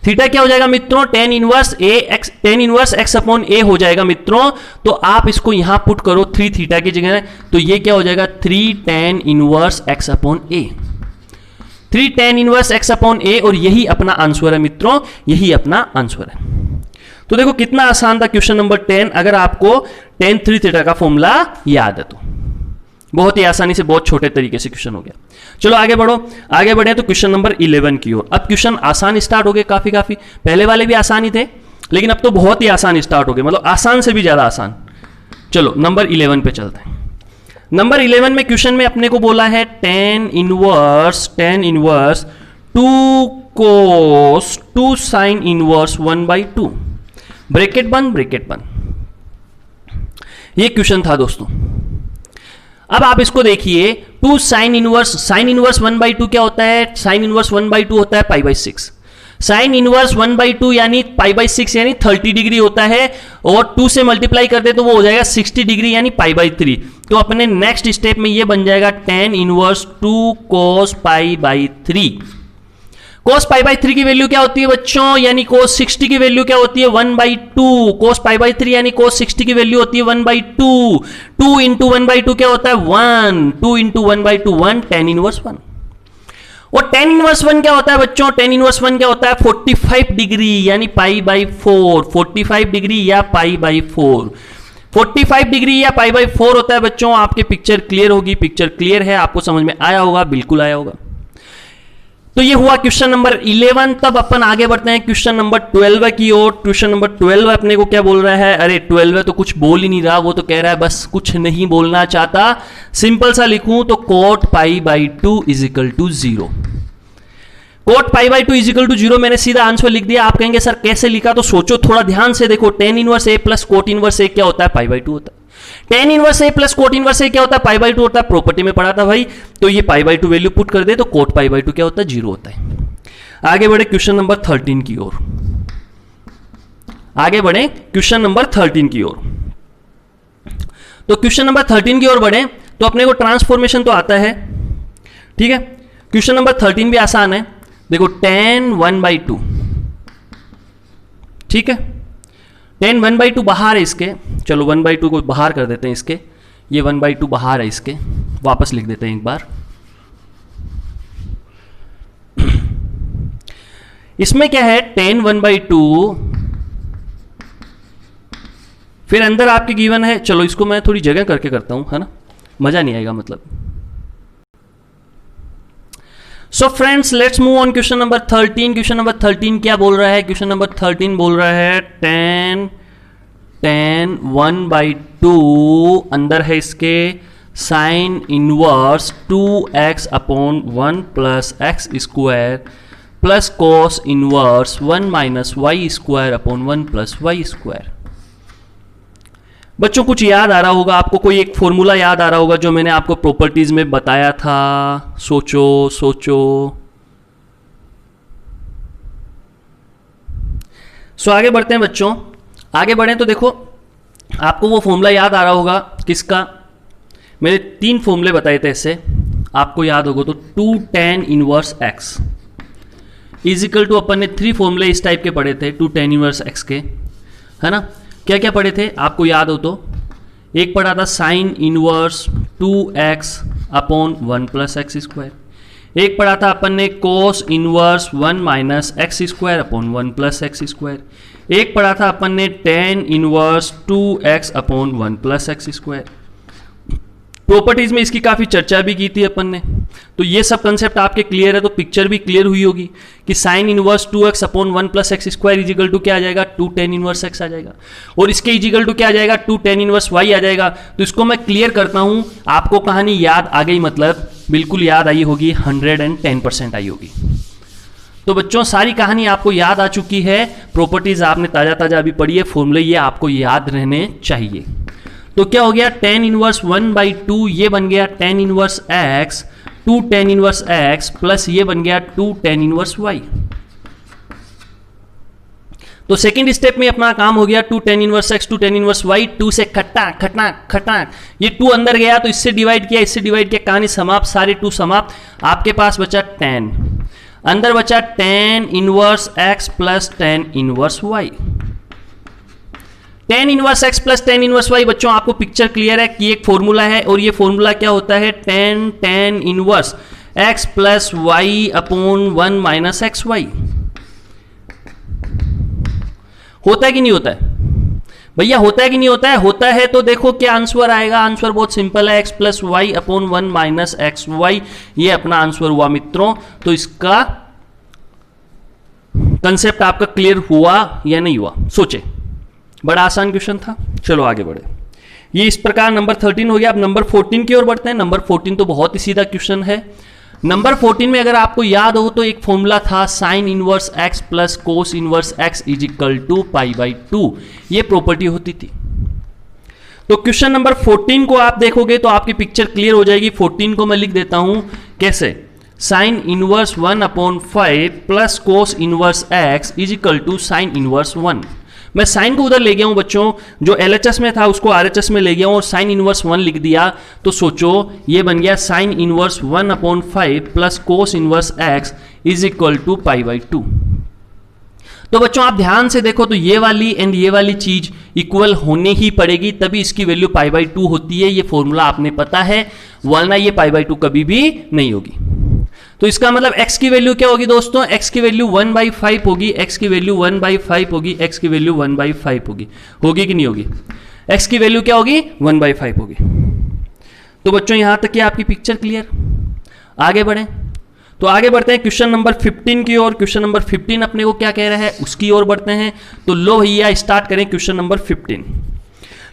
थीटा क्या हो जाएगा मित्रों? tan inverse x upon a हो जाएगा मित्रों। तो आप इसको यहां पुट करो 3 थीटा की जगह, तो ये क्या हो जाएगा? 3 tan inverse x upon a। 3 tan inverse x upon a, और यही अपना आंसर है मित्रों, यही अपना आंसर है। तो देखो कितना आसान था क्वेश्चन नंबर 10, अगर आपको tan 3 थीटा का फॉर्मूला याद है तो। बहुत ही आसानी से, बहुत छोटे तरीके से क्वेश्चन हो गया। चलो आगे बढ़ो, आगे बढ़े तो क्वेश्चन नंबर 11 की ओर। अब क्वेश्चन आसान स्टार्ट हो गए, काफी पहले वाले भी आसान ही थे, लेकिन अब तो बहुत ही आसान स्टार्ट हो गए, मतलब आसान से भी ज्यादा आसान। चलो नंबर 11 पे चलते हैं। नंबर 11 में क्वेश्चन में अपने को बोला है tan inverse 2 cos 2 sin inverse 1/2, bracket बंद। ये क्वेश्चन था दोस्तों। अब आप इसको देखिए, 2 sin इनवर्स 1/2 क्या होता है? sin इनवर्स 1/2 होता है π/6। sin इनवर्स 1/2 यानी π/6 यानी 30 डिग्री होता है, और 2 से मल्टीप्लाई करते तो वो हो जाएगा 60 डिग्री यानी π/3। तो अपने नेक्स्ट स्टेप में ये बन जाएगा tan इनवर्स 2 cos π/3। cos π/3 की वैल्यू क्या होती है बच्चों? यानी cos 60 की वैल्यू क्या होती है? 1/2। cos π/3 यानी cos 60 की वैल्यू होती है 1/2। 2 इंटू 1/2 क्या होता है? 1। 2 इंटू 1/2 1, tan इनवर्स 1। और tan इनवर्स 1 क्या होता है बच्चों? tan इनवर्स 1 क्या होता है? 45 डिग्री यानी π/4। 45 डिग्री या π/4। 45 डिग्री या π/4 होता है बच्चों। आपके पिक्चर क्लियर होगी, पिक्चर क्लियर है, आपको समझ में आया होगा, बिल्कुल आया होगा। तो ये हुआ क्वेश्चन नंबर 11। तब अपन आगे बढ़ते हैं क्वेश्चन नंबर 12 की ओर। क्वेश्चन नंबर 12 अपने को क्या बोल रहा है? अरे 12 तो कुछ बोल ही नहीं रहा, वो तो कह रहा है बस कुछ नहीं बोलना चाहता। सिंपल सा लिखूं तो cot π/2 is equal to 0। Cot pi by two is equal to 0 मैंने सीधा आंसर लिख दिया। आप कहेंगे सर कैसे लिखा, तो सोचो थोड़ा ध्यान से देखो। टेन इनवर्स ए प्लस कोट इनवर्स ए क्या होता है, पाई बाई टू होता है। टेन इनवर्स ए प्लस कोट इनवर्स ए क्या होता है, पाई बाई टू होता है। प्रॉपर्टी में पढ़ा था भाई, तो ये पाई बाई टू वैल्यू पुट कर दे तो कोट पाई बाई टू क्या होता है, 0 होता है। आगे बढ़े क्वेश्चन नंबर 13 की ओर, आगे बढ़े क्वेश्चन नंबर 13 की ओर। तो क्वेश्चन नंबर 13 की ओर बढ़े तो अपने को ट्रांसफॉर्मेशन तो आता है, ठीक है। क्वेश्चन नंबर 13 भी आसान है। देखो tan 1/2, ठीक है। tan 1/2 बाहर है इसके, चलो 1/2 को बाहर कर देते हैं इसके, ये 1/2 बाहर है इसके, वापस लिख देते हैं एक बार। इसमें क्या है, tan 1/2, फिर अंदर आपके गिवन है, चलो इसको मैं थोड़ी जगह करके करता हूं, है ना, मजा नहीं आएगा मतलब। So friends let's move on question number 13। Question number 13 क्या बोल रहा है, क्वेश्चन नंबर 13 बोल रहा है tan 1/2 अंदर है इसके sine inverse 2x upon 1 plus x square plus cos inverse 1 minus y square upon 1 plus y square. बच्चों कुछ याद आ रहा होगा आपको, कोई एक फॉर्मूला याद आ रहा होगा जो मैंने आपको प्रॉपर्टीज में बताया था। सोचो सोचो। सो आगे बढ़ते हैं बच्चों, आगे बढ़े तो देखो आपको वो फॉर्मूला याद आ रहा होगा किसका, मैंने 3 फॉर्मूले बताए थे इससे, आपको याद होगा तो 2 tan inverse x is equal to, अपन ने 3 फॉर्मूले इस टाइप के पढ़े थे 2 tan इनवर्स x के, है ना। क्या क्या पढ़े थे आपको याद हो तो, एक पढ़ा था sine inverse 2x upon 1 plus x square, एक पढ़ा था अपन ने cos inverse 1 minus x square upon 1 plus x square, एक पढ़ा था अपन ने tan inverse 2x upon 1 plus x square. Properties में इसकी काफी चर्चा भी की थी अपन ने, तो ये सब कंसेप्ट आपके क्लियर है तो पिक्चर भी क्लियर हुई होगी कि sine inverse 2x upon 1 plus x square is equal to क्या आ जाएगा, 2 tan इनवर्स x आ जाएगा, और इसके इजिकल टू क्या आ जाएगा, 2 tan इनवर्स y आ जाएगा। तो इसको मैं क्लियर करता हूं, आपको कहानी याद आ गई, मतलब बिल्कुल याद आई होगी, 110% आई होगी। तो बच्चों सारी कहानी आपको याद आ चुकी है, प्रॉपर्टीज आपने ताजा ताजा अभी पढ़ी है, फॉर्मूले ये आपको याद रहने चाहिए। तो क्या हो गया, tan इनवर्स 1/2 ये बन गया tan inverse x, 2 tan inverse x plus ये बन गया 2 tan इनवर्स y। तो सेकंड स्टेप में अपना काम हो गया 2 tan inverse x 2 tan inverse y, 2 से खट्टा खटना खटना, ये 2 अंदर गया तो इससे डिवाइड किया, इससे डिवाइड किया, कहानी समाप्त, सारे 2 समाप्त। आपके पास बचा tan, अंदर बचा tan inverse x plus tan inverse y। tan inverse x plus tan inverse y, बच्चों आपको पिक्चर क्लियर है कि एक फॉर्मूला है, और ये फॉर्मूला क्या होता है, tan inverse x plus y upon 1 minus x y. होता है कि नहीं होता है भैया, होता है कि नहीं होता है? होता है तो देखो क्या आंसर आएगा, आंसर बहुत सिंपल है, x plus y upon 1 minus x y, ये अपना आंसर हुआ मित्रों। तो इसका कंसेप्ट आपका क्लियर हुआ या नहीं हुआ, सोचे, बड़ा आसान क्वेश्चन था। चलो आगे बढ़े, ये इस प्रकार नंबर 13 हो गया। अब नंबर 14 की ओर बढ़ते हैं। नंबर 14 तो बहुत ही सीधा क्वेश्चन है। नंबर 14 में अगर आपको याद हो तो एक फॉर्मूला था sine inverse x plus cos inverse x is equal to π/2, ये प्रॉपर्टी होती थी। तो क्वेश्चन नंबर 14 को आप देखोगे तो आपकी पिक्चर क्लियर हो जाएगी। 14 को मैं लिख देता हूं कैसे, sine inverse 1/5 plus cos inverse x is equal to sine inverse 1। मैं साइन को उधर ले गया हूं बच्चों, जो LHS में था उसको RHS में ले गया हूं और साइन इनवर्स 1 लिख दिया। तो सोचो ये बन गया sine inverse 1/5 plus cos inverse x is equal to π/2। तो बच्चों आप ध्यान से देखो तो ये वाली एंड ये वाली चीज इक्वल होने ही पड़ेगी, तभी इसकी वैल्यू π/2 होती है। ये फॉर्मूला आपने पता है, वरना ये π/2 कभी भी नहीं होगी। तो इसका मतलब x की वैल्यू क्या होगी दोस्तों, x की वैल्यू 1/5 होगी, x की वैल्यू 1/5 होगी, x की वैल्यू 1/5 होगी, होगी कि नहीं होगी? x की वैल्यू क्या होगी, 1/5 होगी। तो बच्चों यहां तक की आपकी पिक्चर क्लियर। आगे बढ़े तो आगे बढ़ते हैं क्वेश्चन नंबर 15 की ओर। क्वेश्चन नंबर 15 अपने को क्या कह रहा है उसकी ओर बढ़ते हैं। तो लो भैया स्टार्ट करें क्वेश्चन नंबर 15।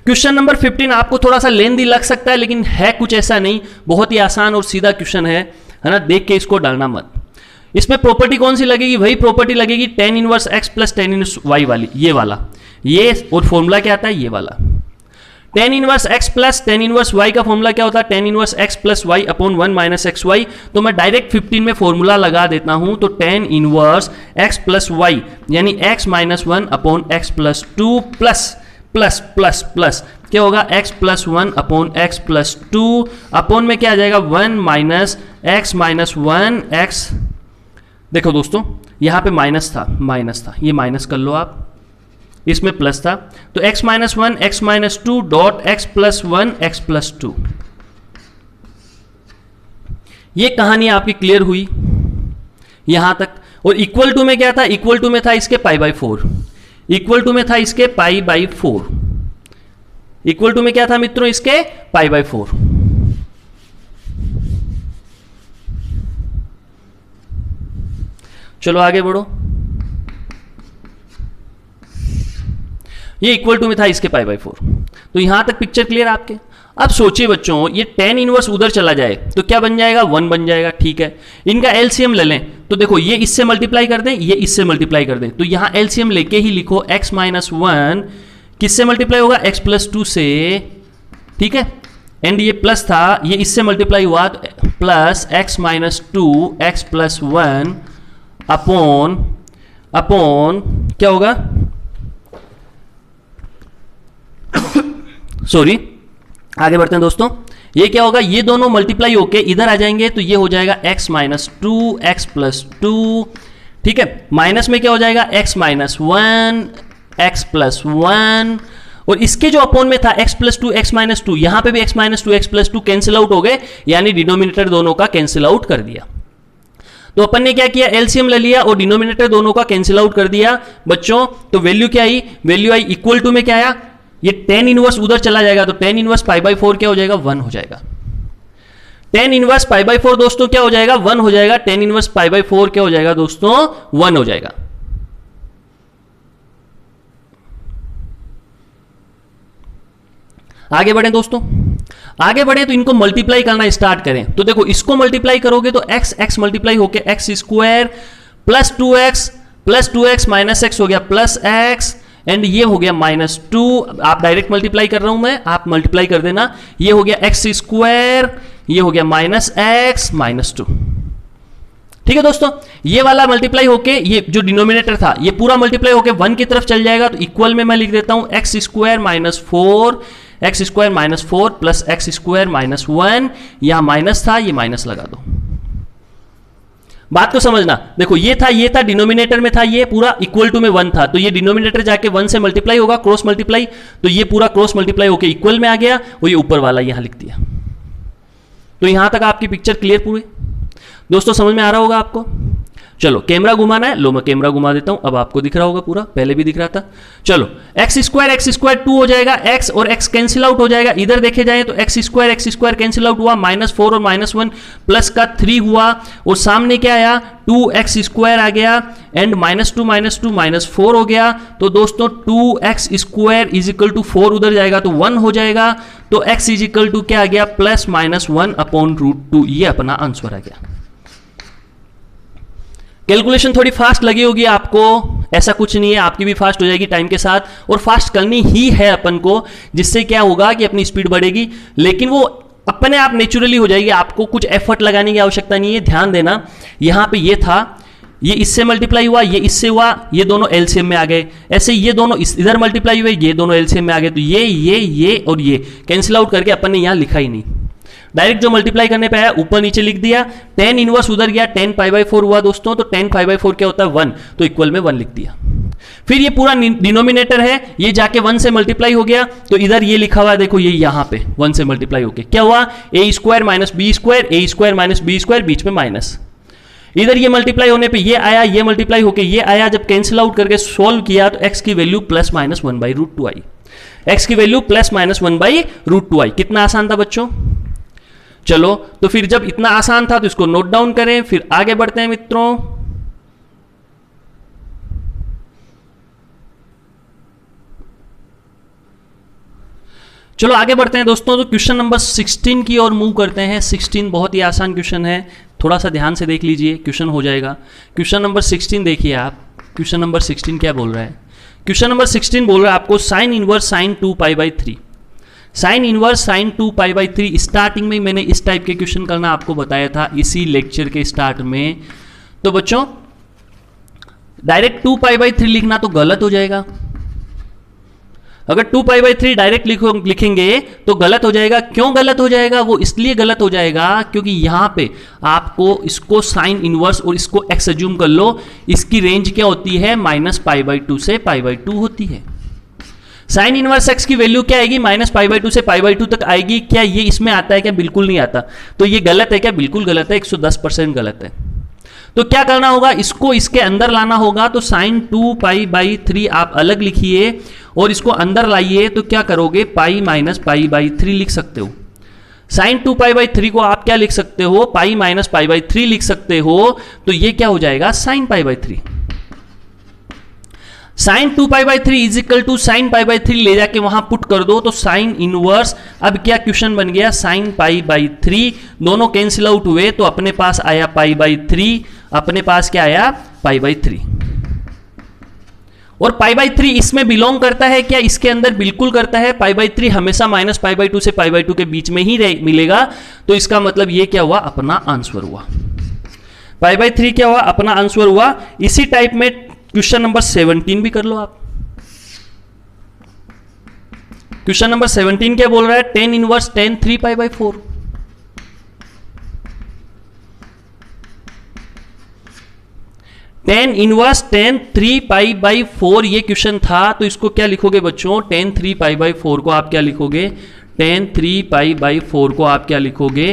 क्वेश्चन नंबर 15 आपको थोड़ा सा लेंदी लग सकता है, लेकिन है कुछ ऐसा नहीं, बहुत ही आसान और सीधा क्वेश्चन है ना, देख के इसको डालना मत। इसमें प्रॉपर्टी कौन सी लगेगी? वही प्रॉपर्टी लगेगी tan inverse x plus tan inverse y वाली, ये वाला, ये। और फॉर्मूला क्या आता है? ये वाला। tan inverse x plus tan inverse y का फॉर्मूला क्या होता है? tan inverse x plus y upon 1 minus x y. तो मैं डायरेक्ट 15 में फॉर्मूला लगा देता हूं, तो tan inverse x plus y यानी x minus 1 upon x plus 2 plus plus plus plus क्या होगा? x plus 1 upon x plus 2 upon में क्या आ जाएगा? 1 माइनस x माइनस 1 x। देखो दोस्तों, यहां पे माइनस था, ये माइनस कर लो आप, इसमें प्लस था, तो x minus 1 x minus 2 dot x plus 1 x plus 2। ये कहानी आपकी क्लियर हुई यहां तक। और इक्वल टू में क्या था? इक्वल टू में था इसके पाई बाई 4, इक्वल टू में था इसके पाई बाई 4, इक्वल टू में क्या था मित्रों? इसके पाई बाई 4। चलो आगे बढ़ो। ये इक्वल टू में था इसके पाई बाई 4। तो यहां तक पिक्चर क्लियर आपके। अब सोचिए बच्चों, ये tan इनवर्स उधर चला जाए तो क्या बन जाएगा? 1 बन जाएगा। ठीक है, इनका एलसीएम ले लें, तो देखो ये इससे मल्टीप्लाई कर दें, ये इससे मल्टीप्लाई कर दें, तो यहां एलसीएम लेके ही लिखो x माइनस 1 किससे मल्टीप्लाई होगा? x प्लस 2 से। ठीक है, एंड ये प्लस था, ये इससे मल्टीप्लाई हुआ, तो plus x minus 2 x plus 1 upon क्या होगा? सॉरी, आगे बढ़ते हैं दोस्तों। ये क्या होगा? ये दोनों मल्टीप्लाई होके इधर आ जाएंगे, तो ये हो जाएगा x माइनस 2 x प्लस 2। ठीक है, माइनस में क्या हो जाएगा? x माइनस 1 x प्लस 1, और इसके जो अपॉन में था x प्लस 2 x माइनस 2, यहां पे भी x minus 2 x plus 2 cancel out हो गए, यानी डिनोमिनेटर दोनों का कैंसिल आउट कर दिया। तो अपन ने क्या किया? एलसीएम ले लिया और डिनोमिनेटर दोनों का कैंसिल आउट कर दिया बच्चों। तो वैल्यू क्या आई? वैल्यू आई इक्वल टू में क्या आया? ये tan इनवर्स उधर चला जाएगा, तो tan इनवर्स पाई बाई 4 क्या हो जाएगा? 1 हो जाएगा। tan इनवर्स पाई बाई 4 दोस्तों क्या हो जाएगा? 1 हो जाएगा। tan इनवर्स पाई बाई 4 क्या हो जाएगा दोस्तों? 1 हो जाएगा। आगे बढ़े दोस्तों, आगे बढ़े तो इनको मल्टीप्लाई करना स्टार्ट करें। तो देखो, इसको मल्टीप्लाई करोगे तो x मल्टीप्लाई होके x square plus 2x minus x हो गया प्लस x, एंड ये हो गया माइनस 2। आप डायरेक्ट मल्टीप्लाई कर रहा हूं मैं, आप मल्टीप्लाई कर देना। ये हो गया x स्क्वायर, ये हो गया माइनस x माइनस 2। ठीक है दोस्तों, ये वाला मल्टीप्लाई होके, ये जो डिनोमिनेटर था ये पूरा मल्टीप्लाई होके 1 की तरफ चल जाएगा, तो इक्वल में मैं लिख देता हूं x square minus 4 x square minus 4 plus x square minus 1। यहां माइनस था, ये माइनस लगा दो। बात को समझना, देखो ये था डिनोमिनेटर में था, ये पूरा इक्वल टू में 1 था, तो ये डिनोमिनेटर जाके 1 से मल्टीप्लाई होगा, क्रॉस मल्टीप्लाई, तो ये पूरा क्रॉस मल्टीप्लाई होके इक्वल में आ गया, वो ये ऊपर वाला यहां लिख दिया। तो यहां तक आपकी पिक्चर क्लियर पूरी दोस्तों, समझ में आ रहा होगा आपको। चलो कैमरा घुमाना है, लो मैं कैमरा घुमा देता हूं, अब आपको दिख रहा होगा पूरा, पहले भी दिख रहा था। चलो x स्क्वायर 2 हो जाएगा, x और x कैंसिल आउट हो जाएगा। इधर देखे जाए तो x स्क्वायर कैंसिल आउट हुआ, -4 और -1 प्लस का 3 हुआ, और सामने क्या आया? 2x स्क्वायर आ गया, एंड -2 -4 हो गया। तो दोस्तों 2x square is equal to 4 उधर जाएगा तो 1 हो जाएगा, तो x इज इक्वल टू क्या आ गया? +-1 अपॉन √2। ये अपना आंसर आ गया। कैलकुलेशन थोड़ी फास्ट लगी होगी आपको, ऐसा कुछ नहीं है, आपकी भी फास्ट हो जाएगी टाइम के साथ, और फास्ट करनी ही है अपन को, जिससे क्या होगा कि अपनी स्पीड बढ़ेगी, लेकिन वो अपने आप नेचुरली हो जाएगी, आपको कुछ एफर्ट लगाने की आवश्यकता नहीं है। ध्यान देना, यहां पे ये था, ये इससे मल्टीप्लाई हुआ, ये इससे हुआ, ये दोनों एलसीएम में आ गए, ऐसे ये दोनों इधर मल्टीप्लाई हुए, ये दोनों एलसीएम में आ गए, तो ये और ये कैंसिल आउट करके अपन ने यहां लिखा ही नहीं, डायरेक्ट जो मल्टीप्लाई करने पे आया ऊपर नीचे लिख दिया। tan इनवर्स उधर गया, tan पाई बाई 4 हुआ दोस्तों, तो tan पाई बाई 4 क्या होता है? 1, तो इक्वल में 1 लिख दिया। फिर ये पूरा डिनोमिनेटर है, ये जाके 1 से मल्टीप्लाई हो गया, तो इधर ये लिखा हुआ है, देखो ये यहां पे 1 से मल्टीप्लाई होके क्या हुआ? a square minus b square, a square minus b square, बीच में माइनस। इधर ये मल्टीप्लाई होने पे ये आया, ये मल्टीप्लाई होके ये आया, जब कैंसिल आउट करके सोल्व किया तो x की वैल्यू +-1/√2 आई। x की वैल्यू +-1/√2 आई। कितना आसान था बच्चों। चलो तो फिर जब इतना आसान था तो इसको नोट डाउन करें, फिर आगे बढ़ते हैं मित्रों। चलो आगे बढ़ते हैं दोस्तों, तो क्वेश्चन नंबर 16 की ओर मूव करते हैं। 16 बहुत ही आसान क्वेश्चन है, थोड़ा सा ध्यान से देख लीजिए, क्वेश्चन हो जाएगा। क्वेश्चन नंबर 16 देखिए आप, क्वेश्चन नंबर 16 क्या बोल रहा है? क्वेश्चन नंबर 16 बोल रहा है आपको sine inverse sine 2π/3, sine inverse sine 2π/3। Starting में मैंने इस टाइप के क्वेश्चन करना आपको बताया था इसी लेक्चर के स्टार्ट में। तो बच्चों डायरेक्ट 2π/3 लिखना तो गलत हो जाएगा। अगर 2π/3 डायरेक्ट लिखेंगे तो गलत हो जाएगा। क्यों गलत हो जाएगा? वो इसलिए गलत हो जाएगा क्योंकि यहां पे आपको इसको साइन इनवर्स और इसको एक्स एज्यूम कर लो, इसकी रेंज क्या होती है? -π/2 से π/2 होती है। साइन इनवर्स एक्स की वैल्यू क्या आएगी? -π/2 से π/2 तक आएगी। क्या ये इसमें आता है क्या? बिल्कुल नहीं आता। तो ये गलत है क्या? बिल्कुल गलत है, 110% गलत है। तो क्या करना होगा? इसको इसके अंदर लाना होगा। तो साइन 2π/3 आप अलग लिखिए और इसको अंदर लाइए। तो क्या करोगे? पाई माइनस π/3 लिख सकते हो। साइन 2π/3 को आप क्या लिख सकते हो? पाई माइनस π/3 लिख सकते हो। तो ये क्या हो जाएगा? Sine π/3। Sine 2π/3 is equal to sine π/3 ले जाके वहां पुट कर दो। तो साइन इनवर्स, अब क्या क्वेश्चन बन गया? साइन π/3, दोनों कैंसिल आउट हुए तो अपने पास आया π/3, अपने पास क्या आया? π/3। और π/3 इसमें बिलोंग करता है क्या? इसके अंदर बिल्कुल करता है। π/3 हमेशा -π/2 से π/2 के बीच में ही मिलेगा। तो इसका मतलब ये क्या हुआ? अपना आंसर हुआ। π/3 क्या हुआ? अपना आंसर हुआ। इसी टाइप में क्वेश्चन नंबर 17 भी कर लो आप। क्वेश्चन नंबर 17 क्या बोल रहा है? tan inverse tan 3π/4। tan inverse tan 3π/4 ये क्वेश्चन था। तो इसको क्या लिखोगे बच्चों? tan 3π/4 को आप क्या लिखोगे? tan 3π/4 को आप क्या लिखोगे?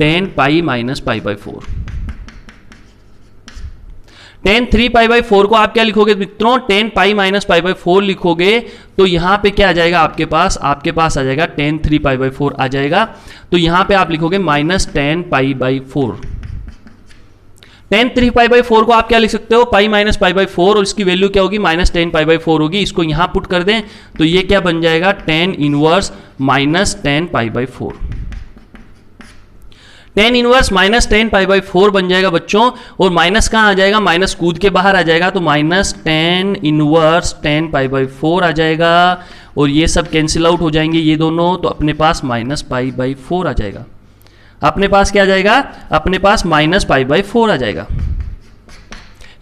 tan π minus π/4। tan 3π/4 को आप क्या लिखोगे मित्रों? tan π माइनस π/4 लिखोगे। तो यहां पे क्या आ जाएगा आपके पास? आपके पास आ जाएगा tan 3π/4 आ जाएगा। तो यहां पे आप लिखोगे माइनस tan π/4। tan 3π/4 को आप क्या लिख सकते हो? पाई माइनस π/4 और इसकी वैल्यू क्या होगी? माइनस tan π/4 होगी। इसको यहां पुट कर दें तो ये क्या बन जाएगा? tan inverse minus tan π/4। tan inverse minus tan π/4 बन जाएगा बच्चों। और माइनस कहां आ जाएगा? माइनस कूद के बाहर आ जाएगा। तो माइनस tan इनवर्स tan π/4 आ जाएगा। और ये सब कैंसिल आउट हो जाएंगे ये दोनों। तो अपने पास माइनस π/4 आ जाएगा। अपने पास क्या आ जाएगा? अपने पास माइनस π/4 आ जाएगा।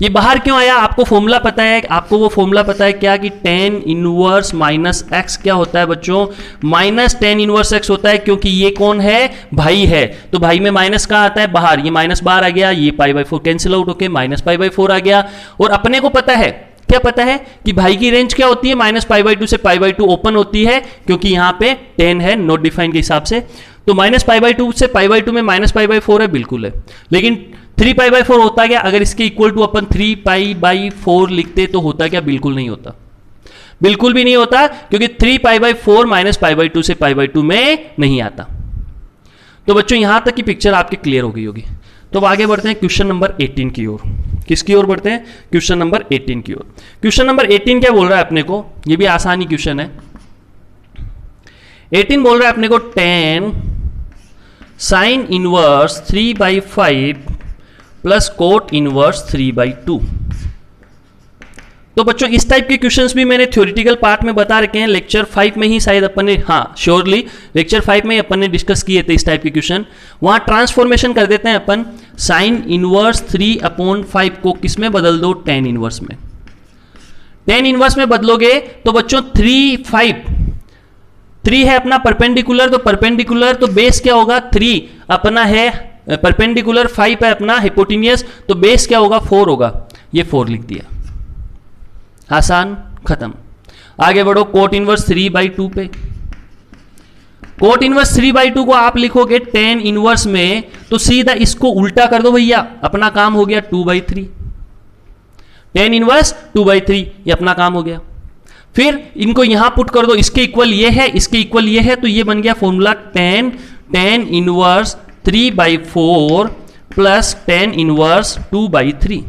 ये बाहर क्यों आया? आपको फॉर्मूला पता है? आपको वो फॉर्मूला पता है क्या? कि tan इनवर्स माइनस एक्स क्या होता है बच्चों? माइनस tan इनवर्स एक्स होता है। क्योंकि ये कौन है? भाई है। तो भाई में माइनस कहाँ आता है? बाहर। ये माइनस बाहर आ गया, ये π/4 कैंसिल आउट होके माइनस π/4 आ गया। और अपने को पता है, क्या पता है? कि भाई की रेंज क्या होती है? माइनस π/2 से π/2 ओपन होती है। क्योंकि यहां पे tan है नॉट डिफाइन के हिसाब से। तो माइनस π/2 से π/2 में माइनस π/4 है, बिल्कुल है। लेकिन 3π/4 होता क्या? अगर इसके इक्वल टू अपन 3π/4 लिखते तो होता क्या? बिल्कुल नहीं होता। बिल्कुल भी नहीं होता क्योंकि 3π/4 माइनस π/2 से π/2 में नहीं आता। तो बच्चों यहां तक की पिक्चर आपके क्लियर हो गई होगी। तो अब आगे बढ़ते हैं क्वेश्चन नंबर 18 की ओर। किसकी ओर बढ़ते हैं? क्वेश्चन नंबर 18 की ओर। क्वेश्चन नंबर 18 क्या बोल रहा है अपने को? ये भी आसानी क्वेश्चन है। 18 बोल रहा है अपने को tan sine inverse 3/5 plus cot inverse 3/2। तो बच्चों इस टाइप के क्वेश्चंस भी मैंने थ्योरेटिकल पार्ट में बता रखे हैं। लेक्चर 5 में ही शायद अपन ने, हाँ श्योरली लेक्चर 5 में अपन ने डिस्कस किए थे इस टाइप के क्वेश्चन। वहां ट्रांसफॉर्मेशन कर देते हैं अपन। साइन इनवर्स 3/5 को किस में बदल दो? tan इनवर्स में। tan इनवर्स में बदलोगे तो बच्चों 3 है अपना परपेंडिकुलर। तो परपेंडिकुलर तो बेस क्या होगा? 3 अपना है परपेंडिकुलर, 5 है अपना हिपोटेन्यूस। तो बेस क्या होगा? 4 होगा। ये 4 लिख दिया, आसान, खत्म। आगे बढ़ो कोट इनवर्स 3/2 पे। कोट इनवर्स 3/2 को आप लिखोगे tan इनवर्स में। तो सीधा इसको उल्टा कर दो भैया, अपना काम हो गया 2/3। tan इनवर्स 2/3 ये अपना काम हो गया। फिर इनको यहां पुट कर दो, इसके इक्वल ये है, इसके इक्वल ये है। तो ये बन गया formula tan inverse 3/4 plus tan inverse 2/3।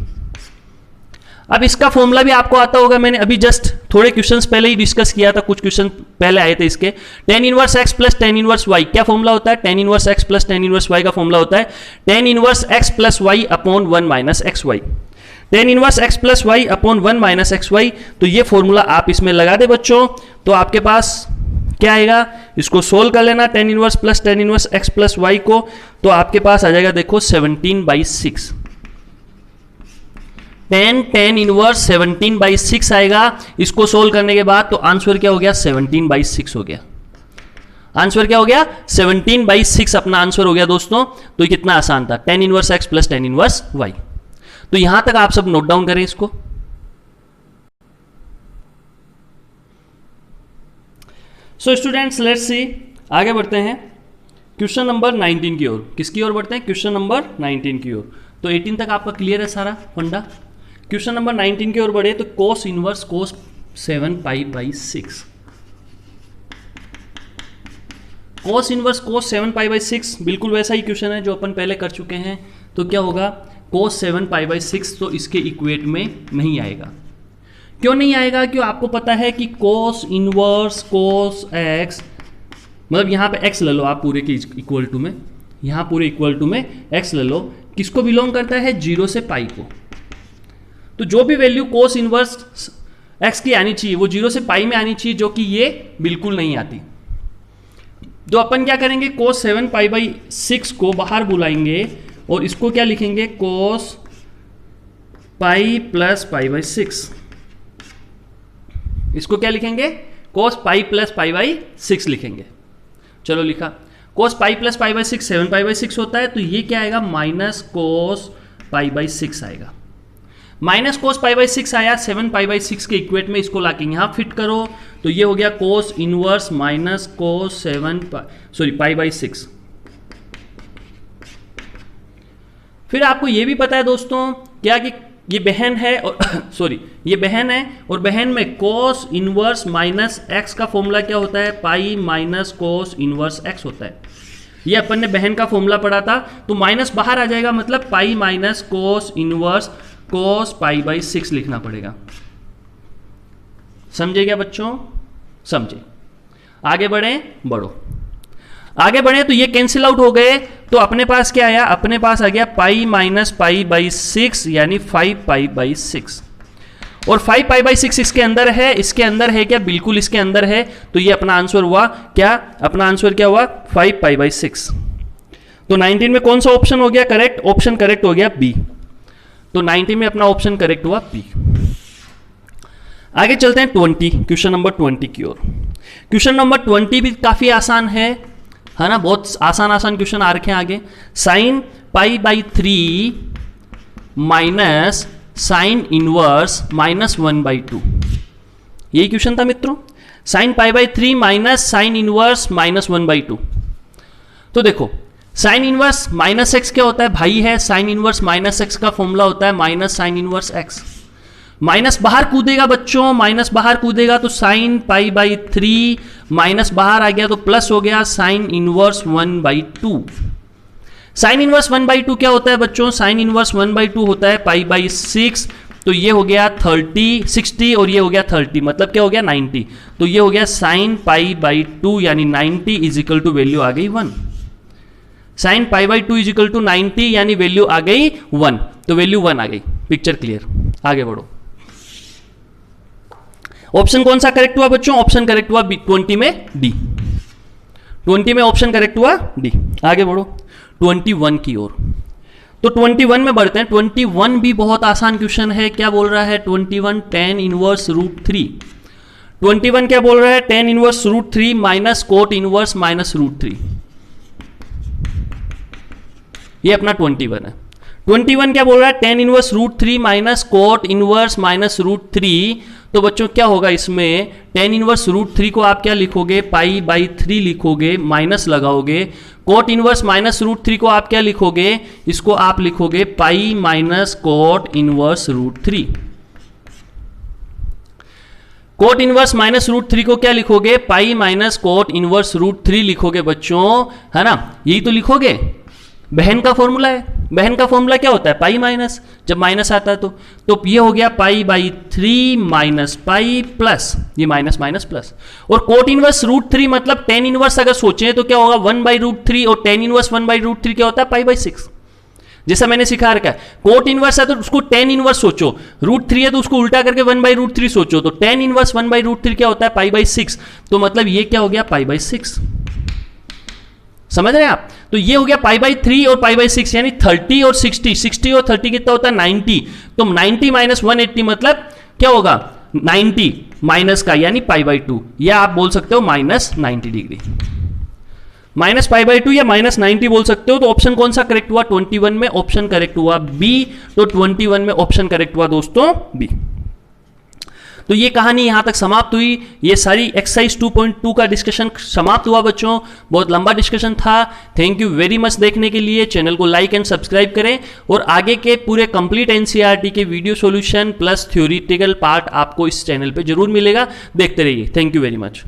अब इसका फॉर्मूला भी आपको आता होगा, मैंने अभी जस्ट थोड़े क्वेश्चंस पहले ही डिस्कस किया था, कुछ क्वेश्चन पहले आए थे इसके। tan inverse x plus tan inverse y, क्या फॉर्मूला होता है? tan inverse x plus tan inverse y का फॉर्मूला होता है tan inverse x plus y upon 1 minus x y. tan inverse x plus y upon 1 minus x y, तो ये formula आप इसमें लगा दे बच्चों, तो आपके पास क्या आएगा? इसको सोल्व कर लेना tan inverse plus tan inverse x plus y को, तो आपके पास आ जाएगा देखो 17/6। tan इनवर्स 17/6 आएगा। इसको सोल्व करने के बाद तो आंसर क्या हो गया? 17/6 हो गया। आंसर क्या हो गया? 17/6 अपना आंसर हो गया दोस्तों। तो ये कितना आसान था, tan inverse x plus tan inverse y। तो यहां तक आप सब नोट डाउन करें इसको। सो स्टूडेंट्स लेट्स सी, आगे बढ़ते हैं क्वेश्चन नंबर 19 की ओर। किसकी ओर बढ़ते हैं? क्वेश्चन नंबर 19 की ओर। तो 18 तक आपका क्लियर है सारा फंडा। क्वेश्चन नंबर 19 की ओर बढ़े तो cos inverse cos 7π/6, cos inverse cos 7π/6 बिल्कुल वैसा ही क्वेश्चन है जो अपन पहले कर चुके हैं। तो क्या होगा? cos 7π/6 तो इसके इक्वेट में नहीं आएगा। क्यों नहीं आएगा? क्यों? आपको पता है कि cos इनवर्स cos x, मतलब यहाँ पे x ले लो आप पूरे के इक्वल टू में, यहाँ पूरे इक्वल टू में x ले लो, किसको बिलोंग करता है? 0 से पाई को। तो जो भी वैल्यू cos इनवर्स x की आनी चाहिए वो 0 से पाई में आनी चाहिए, जो कि ये बिल्कुल नहीं आती। तो अपन क्या करेंगे? cos 7π/6 को बाहर बुलाएंगे और इसको क्या लिखेंगे? cos pi plus π/6। इसको क्या लिखेंगे? cos पाई प्लस π/6 लिखेंगे। चलो लिखा। cos पाई प्लस π/6 7π/6 होता है, तो ये क्या आएगा? माइनस cos π/6 आएगा। माइनस cos π/6 आया 7π/6 के इक्वेट में, इसको लाके यहाँ फिट करो तो ये हो गया cos इनवर्स माइनस cos π/6। फिर आपको ये भी पता है दोस्तों क्या कि ये बहन है और सॉरी ये बहन है, और बहन में cos इनवर्स माइनस x का फॉर्मूला क्या होता है? Pi minus cos inverse x होता है। ये अपन ने बहन का फॉर्मूला पढ़ा था, तो माइनस बाहर आ जाएगा, मतलब pi minus cos inverse cos π/6 लिखना पड़ेगा। समझे क्या बच्चों? समझे। आगे बढ़े, बढ़ो। आगे बढ़े तो ये कैंसिल आउट हो गए, तो अपने पास क्या आया? अपने पास आ गया पाई माइनस π/6 यानी 5π/6, और 5π/6 इसके अंदर है। इसके अंदर है क्या? बिल्कुल इसके अंदर है। तो ये अपना आंसर हुआ क्या? अपना आंसर क्या हुआ? 5π/6। तो 19 में कौन सा ऑप्शन हो गया करेक्ट? ऑप्शन करेक्ट हो गया बी। तो 19 में अपना ऑप्शन करेक्ट हुआ बी। आगे चलते हैं 20, क्वेश्चन नंबर 20 की ओर। क्वेश्चन नंबर 20 भी काफी आसान है ना? बहुत आसान क्वेश्चन आ रखे हैं आगे। साइन π/3 माइनस साइन इनवर्स -1/2, यही क्वेश्चन था मित्रों। Sine π/3 minus sine inverse -1/2। तो देखो साइन इनवर्स माइनस एक्स क्या होता है? भाई है साइन इनवर्स माइनस एक्स का फॉर्मूला होता है minus sine inverse x. Minus बाहर कूदेगा बच्चों, माइनस बाहर कूदेगा तो साइन π/3 माइनस बाहर आ गया तो प्लस हो गया साइन इनवर्स 1/2। साइन इनवर्स 1/2 क्या होता है बच्चों? साइन इनवर्स 1/2 होता है π/6। तो ये हो गया 60 और ये हो गया 30, मतलब क्या हो गया? 90। तो ये हो गया साइन π/2 यानी 90 इज इक्वल टू वैल्यू आ गई 1। साइन π/2 इज इक्वल टू 90 यानी वैल्यू आ गई 1। तो वैल्यू 1 आ गई। Picture clear. आगे बढ़ो। ऑप्शन कौन सा करेक्ट हुआ बच्चों? ऑप्शन करेक्ट हुआ 20 में डी। 20 में ऑप्शन करेक्ट हुआ डी। आगे बढ़ो 21 की ओर। तो 21 में बढ़ते हैं। 21 भी बहुत आसान क्वेश्चन है। क्या बोल रहा है 21? tan inverse √3। 21 क्या बोल रहा है? tan inverse √3 minus cot inverse minus √3। ये अपना 21 है। 21 क्या बोल रहा है? tan inverse √3 minus cot inverse minus √3। तो बच्चों क्या होगा इसमें? tan इनवर्स √3 को आप क्या लिखोगे? π/3 लिखोगे, माइनस लगाओगे। कोट इनवर्स माइनस √3 को आप क्या लिखोगे? इसको आप लिखोगे pi minus cot inverse √3। Cot inverse minus √3 को क्या लिखोगे? पाई माइनस कोट इनवर्स √3 लिखोगे बच्चों, है ना? यही तो लिखोगे, बहन का फॉर्मूला है, बहन का फॉर्मूला क्या होता है, पाई माइनस, जब माइनस आता है तो ये हो गया पाई बाई 3 माइनस पाई प्लस ये माइनस माइनस प्लस, और कोट इनवर्स रूट 3 मतलब टेन इनवर्स अगर सोचें तो क्या होगा 1 बाई रूट 3, और टेन इनवर्स 1 बाई रूट 3 क्या होता है, पाई बाई 6। जैसा मैंने सिखा रखा है, कोट इनवर्स है तो उसको टेन इनवर्स सोचो, रूट 3 है तो उसको उल्टा करके 1 बाई रूट 3 सोचो, तो टेन इनवर्स 1 बाई रूट 3 क्या होता है, पाई बाई 6, तो मतलब ये क्या हो गया, पाई बाई 6। समझ रहे हैं आप? तो ये हो गया पाई बाई 3 और पाई बाई 6, यानी 30 और 60, 60 और 30 कितना होता है 90, तो 90 माइनस 180 मतलब क्या होगा 90 माइनस का यानी पाई बाई 2, या आप बोल सकते हो minus 90 degree, minus pi by 2 या माइनस 90 बोल सकते हो। तो ऑप्शन कौन सा करेक्ट हुआ, 21 में ऑप्शन करेक्ट हुआ बी, तो 21 में ऑप्शन करेक्ट हुआ दोस्तों बी। तो ये कहानी यहां तक समाप्त हुई, ये सारी एक्सरसाइज 2.2 का डिस्कशन समाप्त हुआ बच्चों, बहुत लंबा डिस्कशन था। थैंक यू वेरी मच देखने के लिए, चैनल को लाइक एंड सब्सक्राइब करें, और आगे के पूरे कंप्लीट एनसीईआरटी के video solution plus theoretical part आपको इस चैनल पे जरूर मिलेगा, देखते रहिए। Thank you very much.